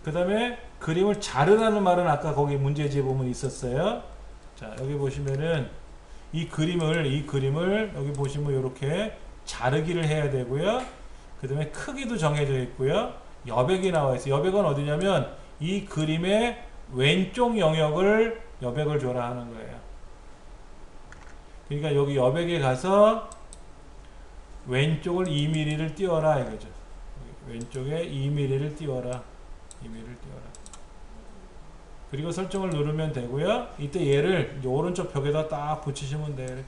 A: 그 다음에 그림을 자르라는 말은 아까 거기 문제지에 보면 있었어요. 자, 여기 보시면은 이 그림을 여기 보시면 이렇게 자르기를 해야 되고요. 그 다음에 크기도 정해져 있고요. 여백이 나와 있어요. 여백은 어디냐면 이 그림의 왼쪽 영역을 여백을 줘라 하는 거예요. 그러니까 여기 여백에 가서 왼쪽을 2mm를 띄워라 이거죠. 왼쪽에 2mm를 띄워라. 2mm를 띄워라. 그리고 설정을 누르면 되고요. 이때 얘를 이제 오른쪽 벽에다 딱 붙이시면 돼요. 이렇게.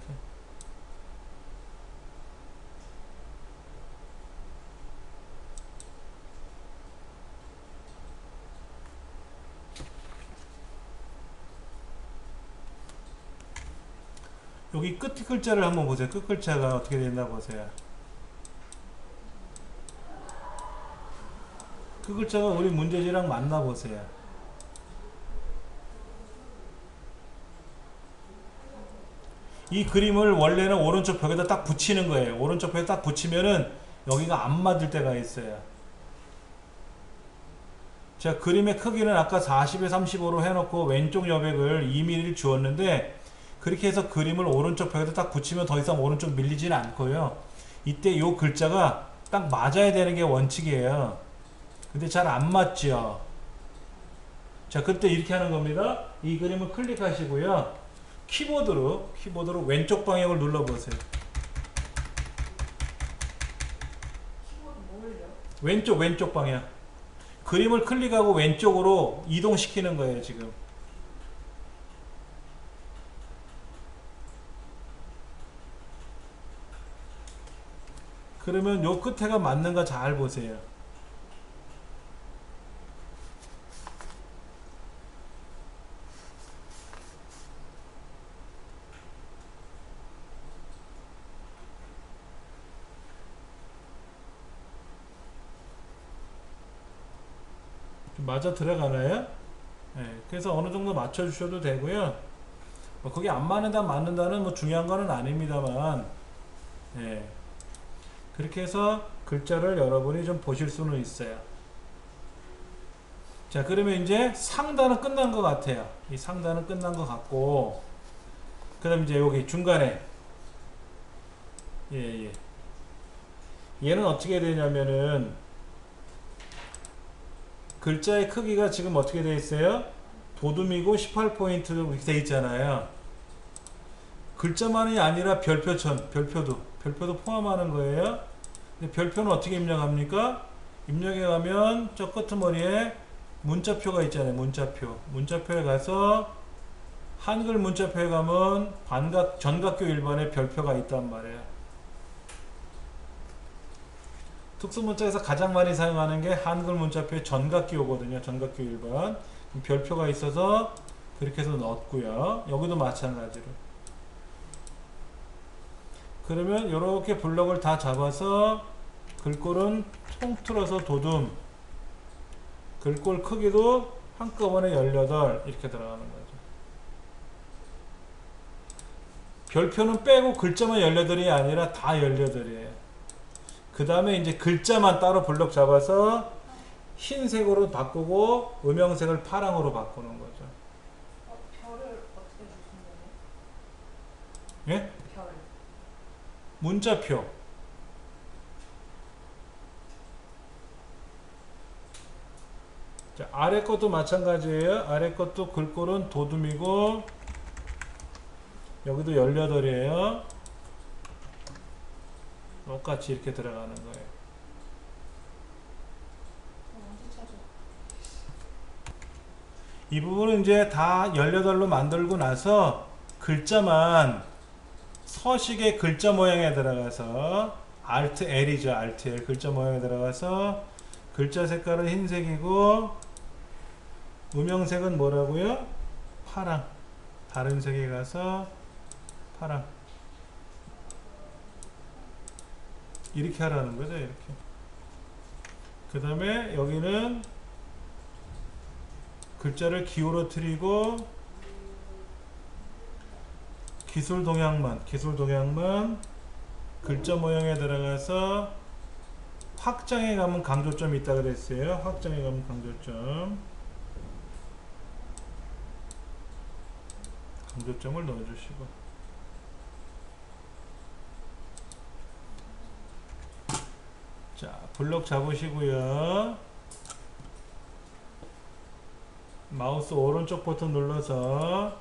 A: 여기 끝 글자를 한번 보세요. 끝 글자가 어떻게 된다 보세요. 그 글자가 우리 문제지랑 맞나 보세요. 이 그림을 원래는 오른쪽 벽에다 딱 붙이는 거예요. 오른쪽 벽에 딱 붙이면은 여기가 안 맞을 때가 있어요. 자, 그림의 크기는 아까 40에 35로 해놓고 왼쪽 여백을 2mm를 주었는데 그렇게 해서 그림을 오른쪽 벽에다 딱 붙이면 더 이상 오른쪽 밀리지는 않고요. 이때 이 글자가 딱 맞아야 되는 게 원칙이에요. 근데 잘 안 맞죠. 자, 그때 이렇게 하는 겁니다. 이 그림을 클릭하시고요. 키보드로 왼쪽 방향을 눌러보세요.
B: 키보드 뭘요?
A: 왼쪽 방향. 그림을 클릭하고 왼쪽으로 이동시키는 거예요, 지금. 그러면 요 끝에가 맞는가 잘 보세요. 좀 맞아 들어가나요? 네, 그래서 어느 정도 맞춰 주셔도 되고요. 뭐 그게 안 맞는다는 뭐 중요한 거는 아닙니다만, 네. 그렇게 해서 글자를 여러분이 좀 보실 수는 있어요. 자, 그러면 이제 상단은 끝난 것 같아요. 이 상단은 끝난 것 같고, 그 다음 이제 여기 중간에, 얘는 어떻게 되냐면은, 글자의 크기가 지금 어떻게 되어 있어요? 도둠이고 18포인트로 이렇게 되어 있잖아요. 글자만이 아니라 별표도 포함하는 거예요. 근데 별표는 어떻게 입력합니까? 입력해 가면 저 끄트머리에 문자표가 있잖아요. 문자표에 가서 한글 문자표에 가면 전각교 1번에 별표가 있단 말이에요. 특수문자에서 가장 많이 사용하는 게 한글 문자표의 전각교거든요. 전각교 1번. 별표가 있어서 그렇게 해서 넣었고요. 여기도 마찬가지로. 그러면 이렇게 블럭을 다 잡아서 글꼴은 통틀어서 도둠, 글꼴 크기도 한꺼번에 18 이렇게 들어가는 거죠. 별표는 빼고 글자만 18이 아니라 다 18이에요. 그 다음에 이제 글자만 따로 블럭 잡아서 흰색으로 바꾸고 음영색을 파랑으로 바꾸는 거죠.
B: 별을 어떻게 주신 거예요?
A: 예?
B: 별.
A: 문자표. 자, 아래 것도 마찬가지예요. 아래 것도 글꼴은 도둠이고 여기도 18이에요. 똑같이 이렇게 들어가는 거예요.
B: 언제 찾아?
A: 이 부분은 이제 다 18로 만들고 나서 글자만 서식의 글자 모양에 들어가서 Alt L이죠. Alt L 글자 모양에 들어가서 글자 색깔은 흰색이고 음영색은 뭐라고요? 파랑. 다른 색에 가서 파랑. 이렇게 하라는 거죠. 이렇게. 그 다음에 여기는 글자를 기울어뜨리고 기술 동향만 글자 모양에 들어가서 확장에 가면 강조점이 있다 그랬어요. 확장에 가면 강조점을 넣어주시고 자, 블럭 잡으시고요. 마우스 오른쪽 버튼 눌러서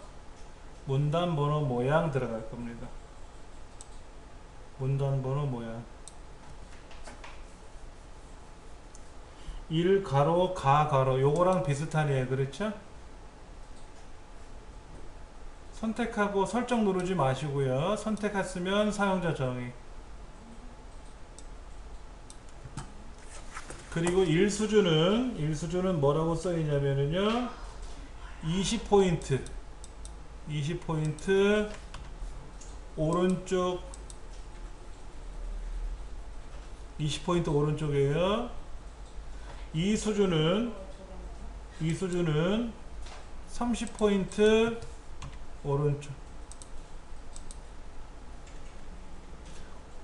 A: 문단 번호 모양 들어갈 겁니다. 문단 번호 모양. 1 가로 가 가로 요거랑 비슷한 애 그렇죠? 선택하고 설정 누르지 마시고요. 선택했으면 사용자 정의. 그리고 1수준은 뭐라고 써있냐면요 20포인트 오른쪽 20포인트 오른쪽이에요. 이 수준은 30포인트 오른쪽.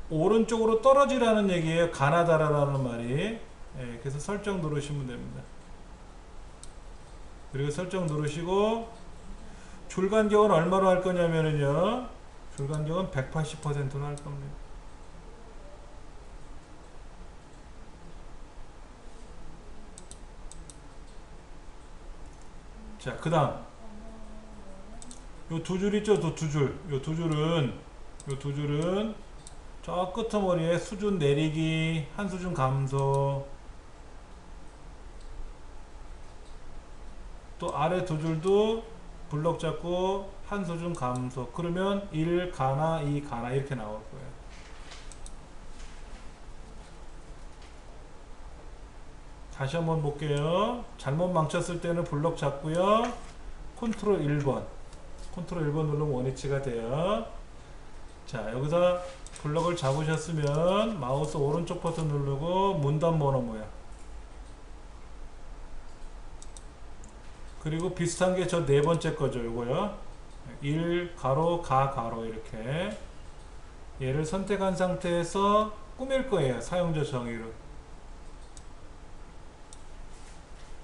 A: 오른쪽으로 떨어지라는 얘기예요. 가나다라라는 말이. 예, 그래서 설정 누르시면 됩니다. 그리고 설정 누르시고 줄간격은 얼마로 할 거냐면요 줄간격은 180%로 할 겁니다. 자, 그 다음 요 두 줄 있죠? 요 두 줄은 저 끄트머리에 수준 내리기, 한 수준 감소, 또 아래 두 줄도 블럭 잡고 한 수준 감소. 그러면 1 가나 2 가나 이렇게 나올 거예요. 다시 한번 볼게요. 잘못 망쳤을 때는 블럭 잡고요. 컨트롤 1번 누르면 원위치가 돼요. 자, 여기서 블럭을 잡으셨으면 마우스 오른쪽 버튼 누르고 문단 번호 모양. 그리고 비슷한 게 저 네 번째 거죠. 요거요. 1 가로 가 가로 이렇게 얘를 선택한 상태에서 꾸밀 거예요. 사용자 정의로.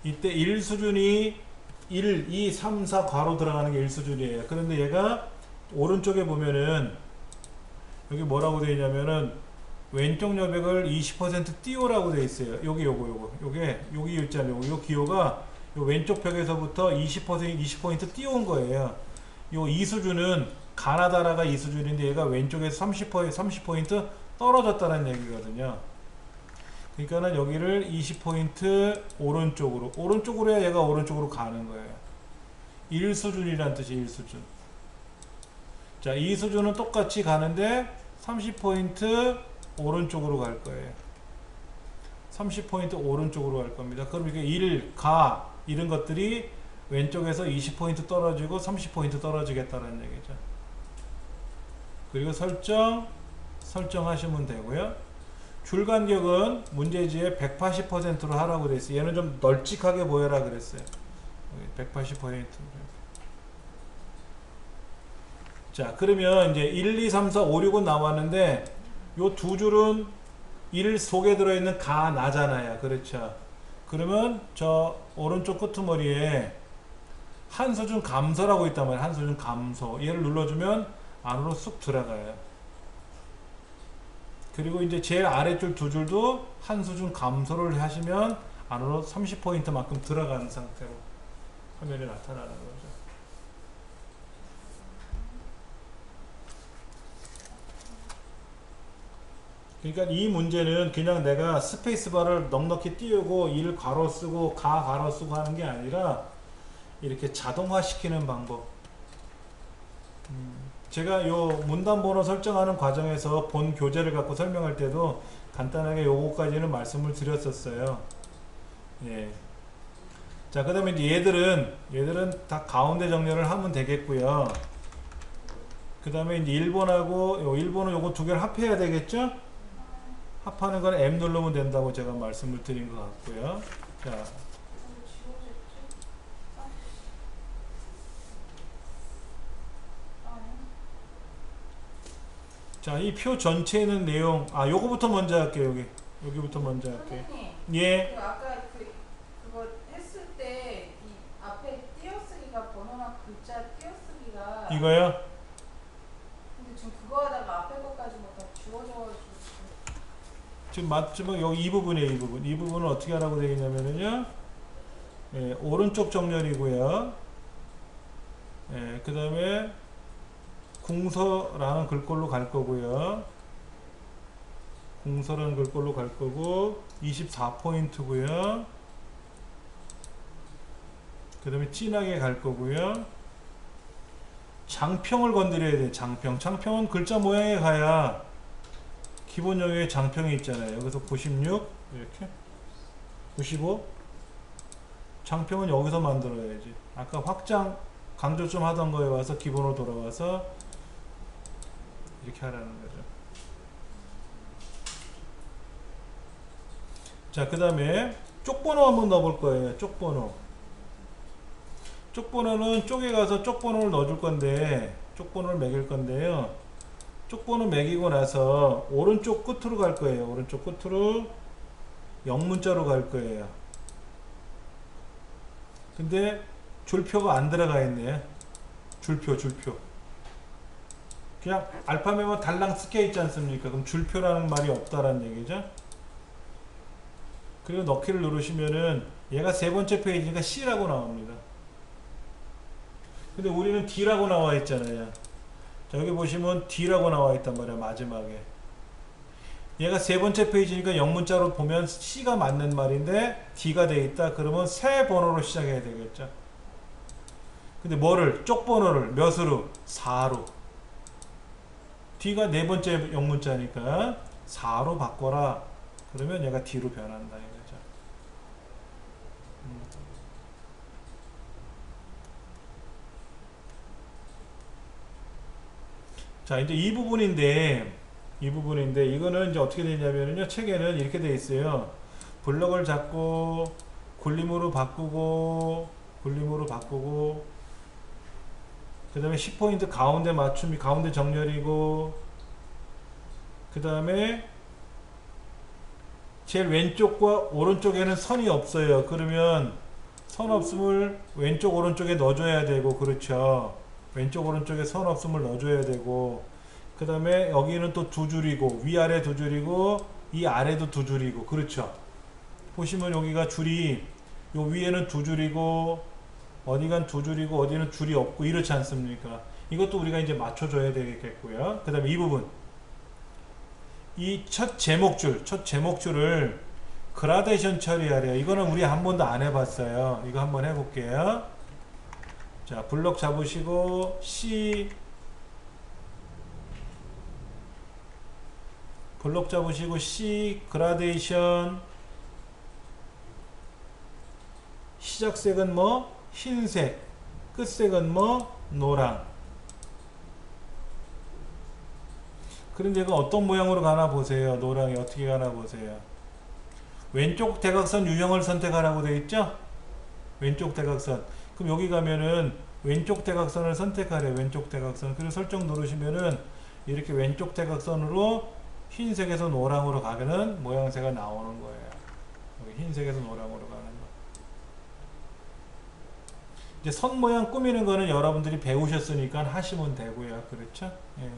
A: 이때 1수준이 1, 2, 3, 4 괄호 들어가는 게 1수준이에요. 그런데 얘가 오른쪽에 보면은 여기 뭐라고 되어 있냐면은 왼쪽 여백을 20% 띄우라고 되어 있어요. 여기 있잖아요. 요 기호가 요 왼쪽 벽에서부터 20% 띄운 거예요. 요 2수준은 가나다라가 2수준인데 얘가 왼쪽에서 30포인트 떨어졌다는 얘기거든요. 그러니까는 여기를 20포인트 오른쪽으로 해야 얘가 오른쪽으로 가는 거예요. 1수준이란 뜻이 1수준. 자, 2수준은 똑같이 가는데 30포인트 오른쪽으로 갈 거예요. 30포인트 오른쪽으로 갈 겁니다. 그럼 이게 1, 가 이런 것들이 왼쪽에서 20포인트 떨어지고 30포인트 떨어지겠다는 얘기죠. 그리고 설정하시면 되고요. 줄간격은 문제지에 180%로 하라고 되어 있어요. 얘는 좀 널찍하게 보여라 그랬어요. 180%. 자, 그러면 이제 1, 2, 3, 4, 5, 6은 나왔는데 요 두 줄은 1 속에 들어있는 가, 나잖아요. 그렇죠. 그러면 저 오른쪽 끄트머리에 한 수준 감소라고 있단 말이에요. 한 수준 감소. 얘를 눌러주면 안으로 쑥 들어가요. 그리고 이제 제일 아래줄 두 줄도 한 수준 감소를 하시면 안으로 30포인트만큼 들어가는 상태로 화면에 나타나는 거죠. 그러니까 이 문제는 그냥 내가 스페이스바를 넉넉히 띄우고 1 괄호 쓰고 가 괄호 쓰고 하는 게 아니라 이렇게 자동화 시키는 방법. 제가 요 문단 번호 설정하는 과정에서 본 교재를 갖고 설명할 때도 간단하게 요거까지는 말씀을 드렸었어요. 예. 자, 그 다음에 이제 얘들은 다 가운데 정렬을 하면 되겠고요. 그 다음에 이제 1번하고 1번은 요거 두 개를 합해야 되겠죠? 합하는 건 M 누르면 된다고 제가 말씀을 드린 것 같고요. 자, 이 표 전체에 있는 내용, 요거부터 먼저 할게요. 여기부터 먼저 할게요.
B: 선생님,
A: 예.
B: 아까 그거 했을 때 이 앞에 띄어쓰기가 번호나 글자 띄어쓰기가
A: 이거요?
B: 근데 지금 그거 하다가 앞에 것까지 뭐 다 지워져가지고
A: 지금 맞지만 여기 이 부분이에요. 이 부분은 어떻게 하라고 되어 있냐면요. 예, 오른쪽 정렬이고요. 예, 그 다음에 궁서라는 글꼴로 갈 거고요. 공설한 글꼴로 갈 거고 24포인트고요. 그 다음에 진하게 갈 거고요. 장평을 건드려야 돼. 장평은 글자 모양에 가야 기본 영역에 장평이 있잖아요. 여기서 96 이렇게 95 장평은 여기서 만들어야지. 아까 확장 강조 좀 하던 거에 와서 기본으로 돌아와서 이렇게 하라는 거죠. 자, 그 다음에 쪽번호 한번 넣어볼 거예요. 쪽번호. 쪽번호는 쪽에 가서 쪽번호를 넣어줄 건데, 쪽번호를 매길 건데요. 쪽번호 매기고 나서 오른쪽 끝으로 갈 거예요. 오른쪽 끝으로 영문자로 갈 거예요. 근데 줄표가 안 들어가 있네. 줄표. 그냥 알파벳만 달랑 쓰여 있지 않습니까? 그럼 줄표라는 말이 없다라는 얘기죠. 그리고 넣기를 누르시면은 얘가 세 번째 페이지니까 C라고 나옵니다. 근데 우리는 D라고 나와 있잖아요. 자, 여기 보시면 D라고 나와 있단 말이야. 마지막에 얘가 세 번째 페이지니까 영문자로 보면 C가 맞는 말인데 D가 돼 있다. 그러면 새 번호로 시작해야 되겠죠. 근데 뭐를 쪽번호를 몇으로? 4로. D가 네 번째 영문자니까 4로 바꿔라. 그러면 얘가 D로 변한다 이거죠. 자, 이제 이 부분인데 이거는 이제 어떻게 되냐면요. 책에는 이렇게 되어 있어요. 블럭을 잡고 굴림으로 바꾸고 그 다음에 10포인트 가운데 맞춤이 가운데 정렬이고 그 다음에 제일 왼쪽과 오른쪽에는 선이 없어요. 그러면 선 없음을 왼쪽 오른쪽에 넣어줘야 되고, 그렇죠. 왼쪽 오른쪽에 선 없음을 넣어줘야 되고, 그 다음에 여기는 또 두 줄이고 위아래 두 줄이고 이 아래도 두 줄이고, 그렇죠. 보시면 여기가 줄이 요 위에는 두 줄이고 어디간 두 줄이고 어디는 줄이 없고 이렇지 않습니까? 이것도 우리가 이제 맞춰줘야 되겠고요. 그 다음에 이 부분, 이 첫 제목줄을 그라데이션 처리하래요. 이거는 우리 한 번도 안 해봤어요. 이거 한번 해볼게요. 자, 블럭 잡으시고 C, 블럭 잡으시고 C 그라데이션, 시작색은 뭐 흰색, 끝색은 뭐 노랑. 그런데 이거 어떤 모양으로 가나 보세요. 노랑이 어떻게 가나 보세요. 왼쪽 대각선 유형을 선택하라고 되어 있죠? 왼쪽 대각선. 그럼 여기 가면은 왼쪽 대각선을 선택하래. 왼쪽 대각선. 그리고 설정 누르시면은 이렇게 왼쪽 대각선으로 흰색에서 노랑으로 가면은 모양새가 나오는 거예요. 여기 흰색에서 노랑으로 가는 거. 이제 선 모양 꾸미는 거는 여러분들이 배우셨으니까 하시면 되고요. 그렇죠? 예.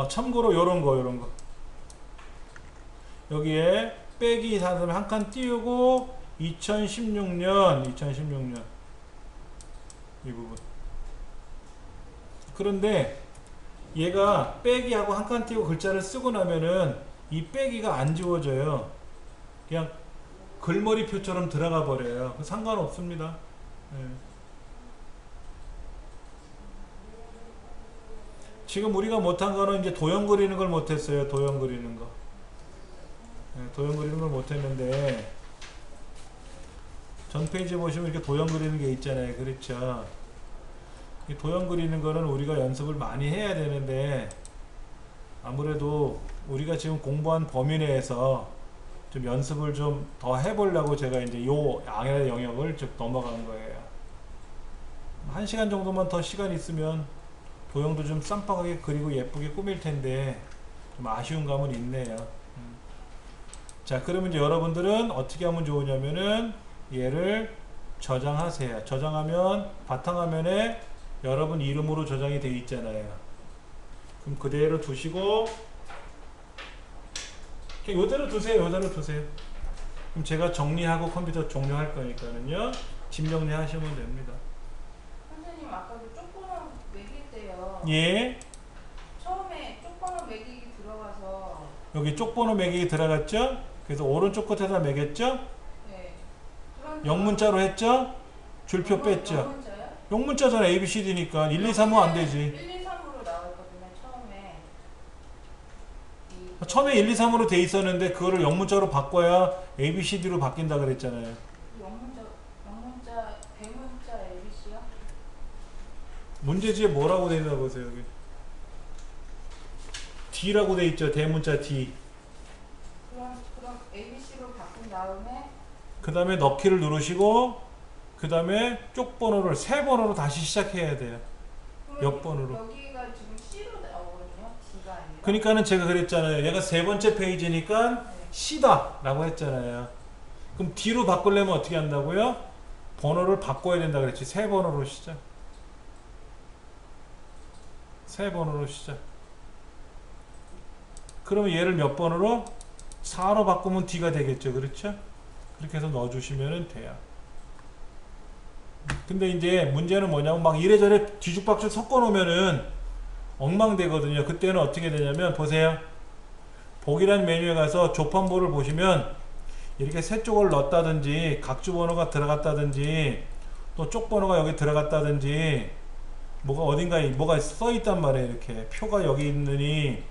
A: 참고로 요런 거 여기에 빼기 사선 한 칸 띄우고 2016년 이 부분. 그런데 얘가 빼기하고 한 칸 띄우고 글자를 쓰고 나면은 이 빼기가 안 지워져요. 그냥 글머리표처럼 들어가 버려요. 상관없습니다. 예. 지금 우리가 못한 거는 이제 도형 그리는 걸 못했어요. 도형 그리는 거. 네, 도형 그리는 걸 못했는데, 전 페이지 보시면 이렇게 도형 그리는 게 있잖아요. 그렇죠. 이 도형 그리는 거는 우리가 연습을 많이 해야 되는데, 아무래도 우리가 지금 공부한 범위 내에서 좀 연습을 좀 더 해보려고 제가 이제 요 양의 영역을 쭉 넘어간 거예요. 1시간 정도만 더 시간 있으면 도형도 좀 쌈박하게 그리고 예쁘게 꾸밀 텐데 좀 아쉬운 감은 있네요. 자, 그러면 이제 여러분들은 어떻게 하면 좋으냐면은 얘를 저장하세요. 저장하면 바탕화면에 여러분 이름으로 저장이 되어 있잖아요. 그럼 그대로 두시고 요대로 두세요. 그럼 제가 정리하고 컴퓨터 종료할 거니까는요, 짐 정리하시면 됩니다.
B: 선생님 아까 그 쪽번호
A: 예.
B: 처음에 쪽번호 매기기 들어가서
A: 여기 쪽번호 매기기 들어갔죠? 그래서 오른쪽 끝에다 매겼죠?
B: 네. 그런
A: 영문자로 했죠? 줄표 뺐죠?
B: 영문자요?
A: 영문자잖아. A, B, C, D니까 1, 2, 3은 안 되지.
B: 1, 2, 3으로 나왔거든요. 처음에.
A: 처음에 1, 2, 3으로 돼 있었는데 그거를 영문자로 바꿔야 A, B, C, D로 바뀐다 그랬잖아요.
B: 영문자, 대문자 ABC요?
A: 문제지에 뭐라고 돼 있나 보세요. 여기 D라고 돼 있죠. 대문자 D.
B: 그럼 ABC로 바꾼 다음에
A: 그 다음에 넣기를 누르시고 그 다음에 쪽 번호를 세 번호로 다시 시작해야 돼요. 옆번호로.
B: 여기가 지금 C로 나오거든요. D가 아니라.
A: 그러니까는 제가 그랬잖아요. 얘가 세 번째 페이지니까
B: 네.
A: C다 라고 했잖아요. 그럼 D로 바꾸려면 어떻게 한다고요? 번호를 바꿔야 된다 그랬지. 세 번호로 시작. 세 번호로 시작. 그러면 얘를 몇 번호로? 4로 바꾸면 D가 되겠죠. 그렇죠? 그렇게 해서 넣어주시면 돼요. 근데 이제 문제는 뭐냐면 막 이래저래 뒤죽박죽 섞어 놓으면은 엉망되거든요. 그때는 어떻게 되냐면 보세요. 복이라는 메뉴에 가서 조판보를 보시면 이렇게 세 쪽을 넣었다든지 각주 번호가 들어갔다든지 또 쪽 번호가 여기 들어갔다든지 뭐가 어딘가에 뭐가 써 있단 말이에요. 이렇게 표가 여기 있느니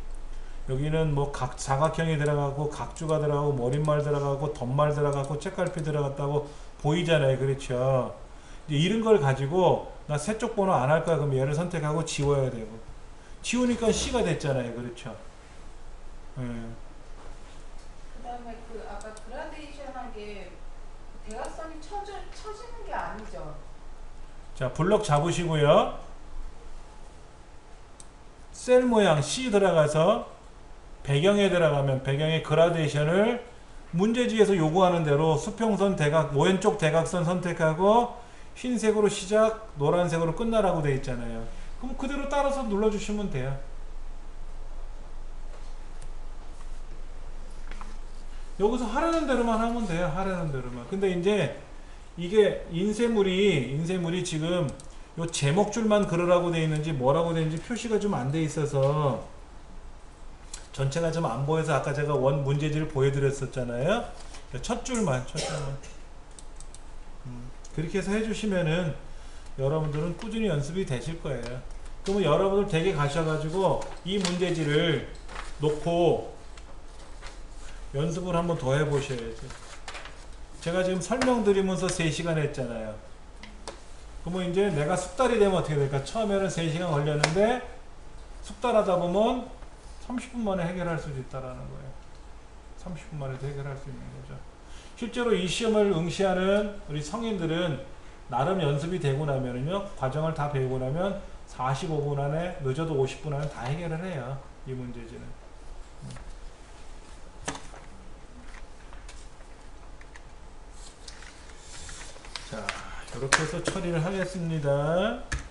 A: 여기는 뭐 사각형이 들어가고 각주가 들어가고 머릿말 들어가고 덧말 들어가고 책갈피 들어갔다고 보이잖아요. 그렇죠? 이제 이런 걸 가지고 나 세 쪽 번호 안 할 거야. 그럼 얘를 선택하고 지워야 되고 지우니까 C가 됐잖아요. 그렇죠? 예.
B: 그다음에 그 아까 그라데이션 한 게 대각선이 쳐지는 게 아니죠.
A: 자, 블럭 잡으시고요. 셀 모양 C 들어가서 배경에 들어가면 배경의 그라데이션을 문제지에서 요구하는 대로 수평선 대각 왼쪽 대각선 선택하고 흰색으로 시작 노란색으로 끝나라고 되어 있잖아요. 그럼 그대로 따라서 눌러주시면 돼요. 여기서 하라는 대로만 하면 돼요. 하라는 대로만. 근데 이제 이게 인쇄물이 지금 요 제목줄만 그러라고 되어 있는지 뭐라고 되어 있는지 표시가 좀 안 돼 있어서 전체가 좀 안 보여서 아까 제가 원 문제지를 보여드렸었잖아요. 첫 줄만. 그렇게 해서 해주시면은 여러분들은 꾸준히 연습이 되실 거예요. 그러면 여러분들 댁에 가셔가지고 이 문제지를 놓고 연습을 한번 더 해보셔야죠. 제가 지금 설명드리면서 3시간 했잖아요. 그러면 이제 내가 숙달이 되면 어떻게 될까? 처음에는 3시간 걸렸는데 숙달하다 보면 30분 만에 해결할 수도 있다라는 거예요. 30분 만에도 해결할 수 있는 거죠. 실제로 이 시험을 응시하는 우리 성인들은 나름 연습이 되고 나면은요, 과정을 다 배우고 나면 45분 안에, 늦어도 50분 안에 다 해결을 해요. 이 문제지는. 자, 이렇게 해서 처리를 하겠습니다.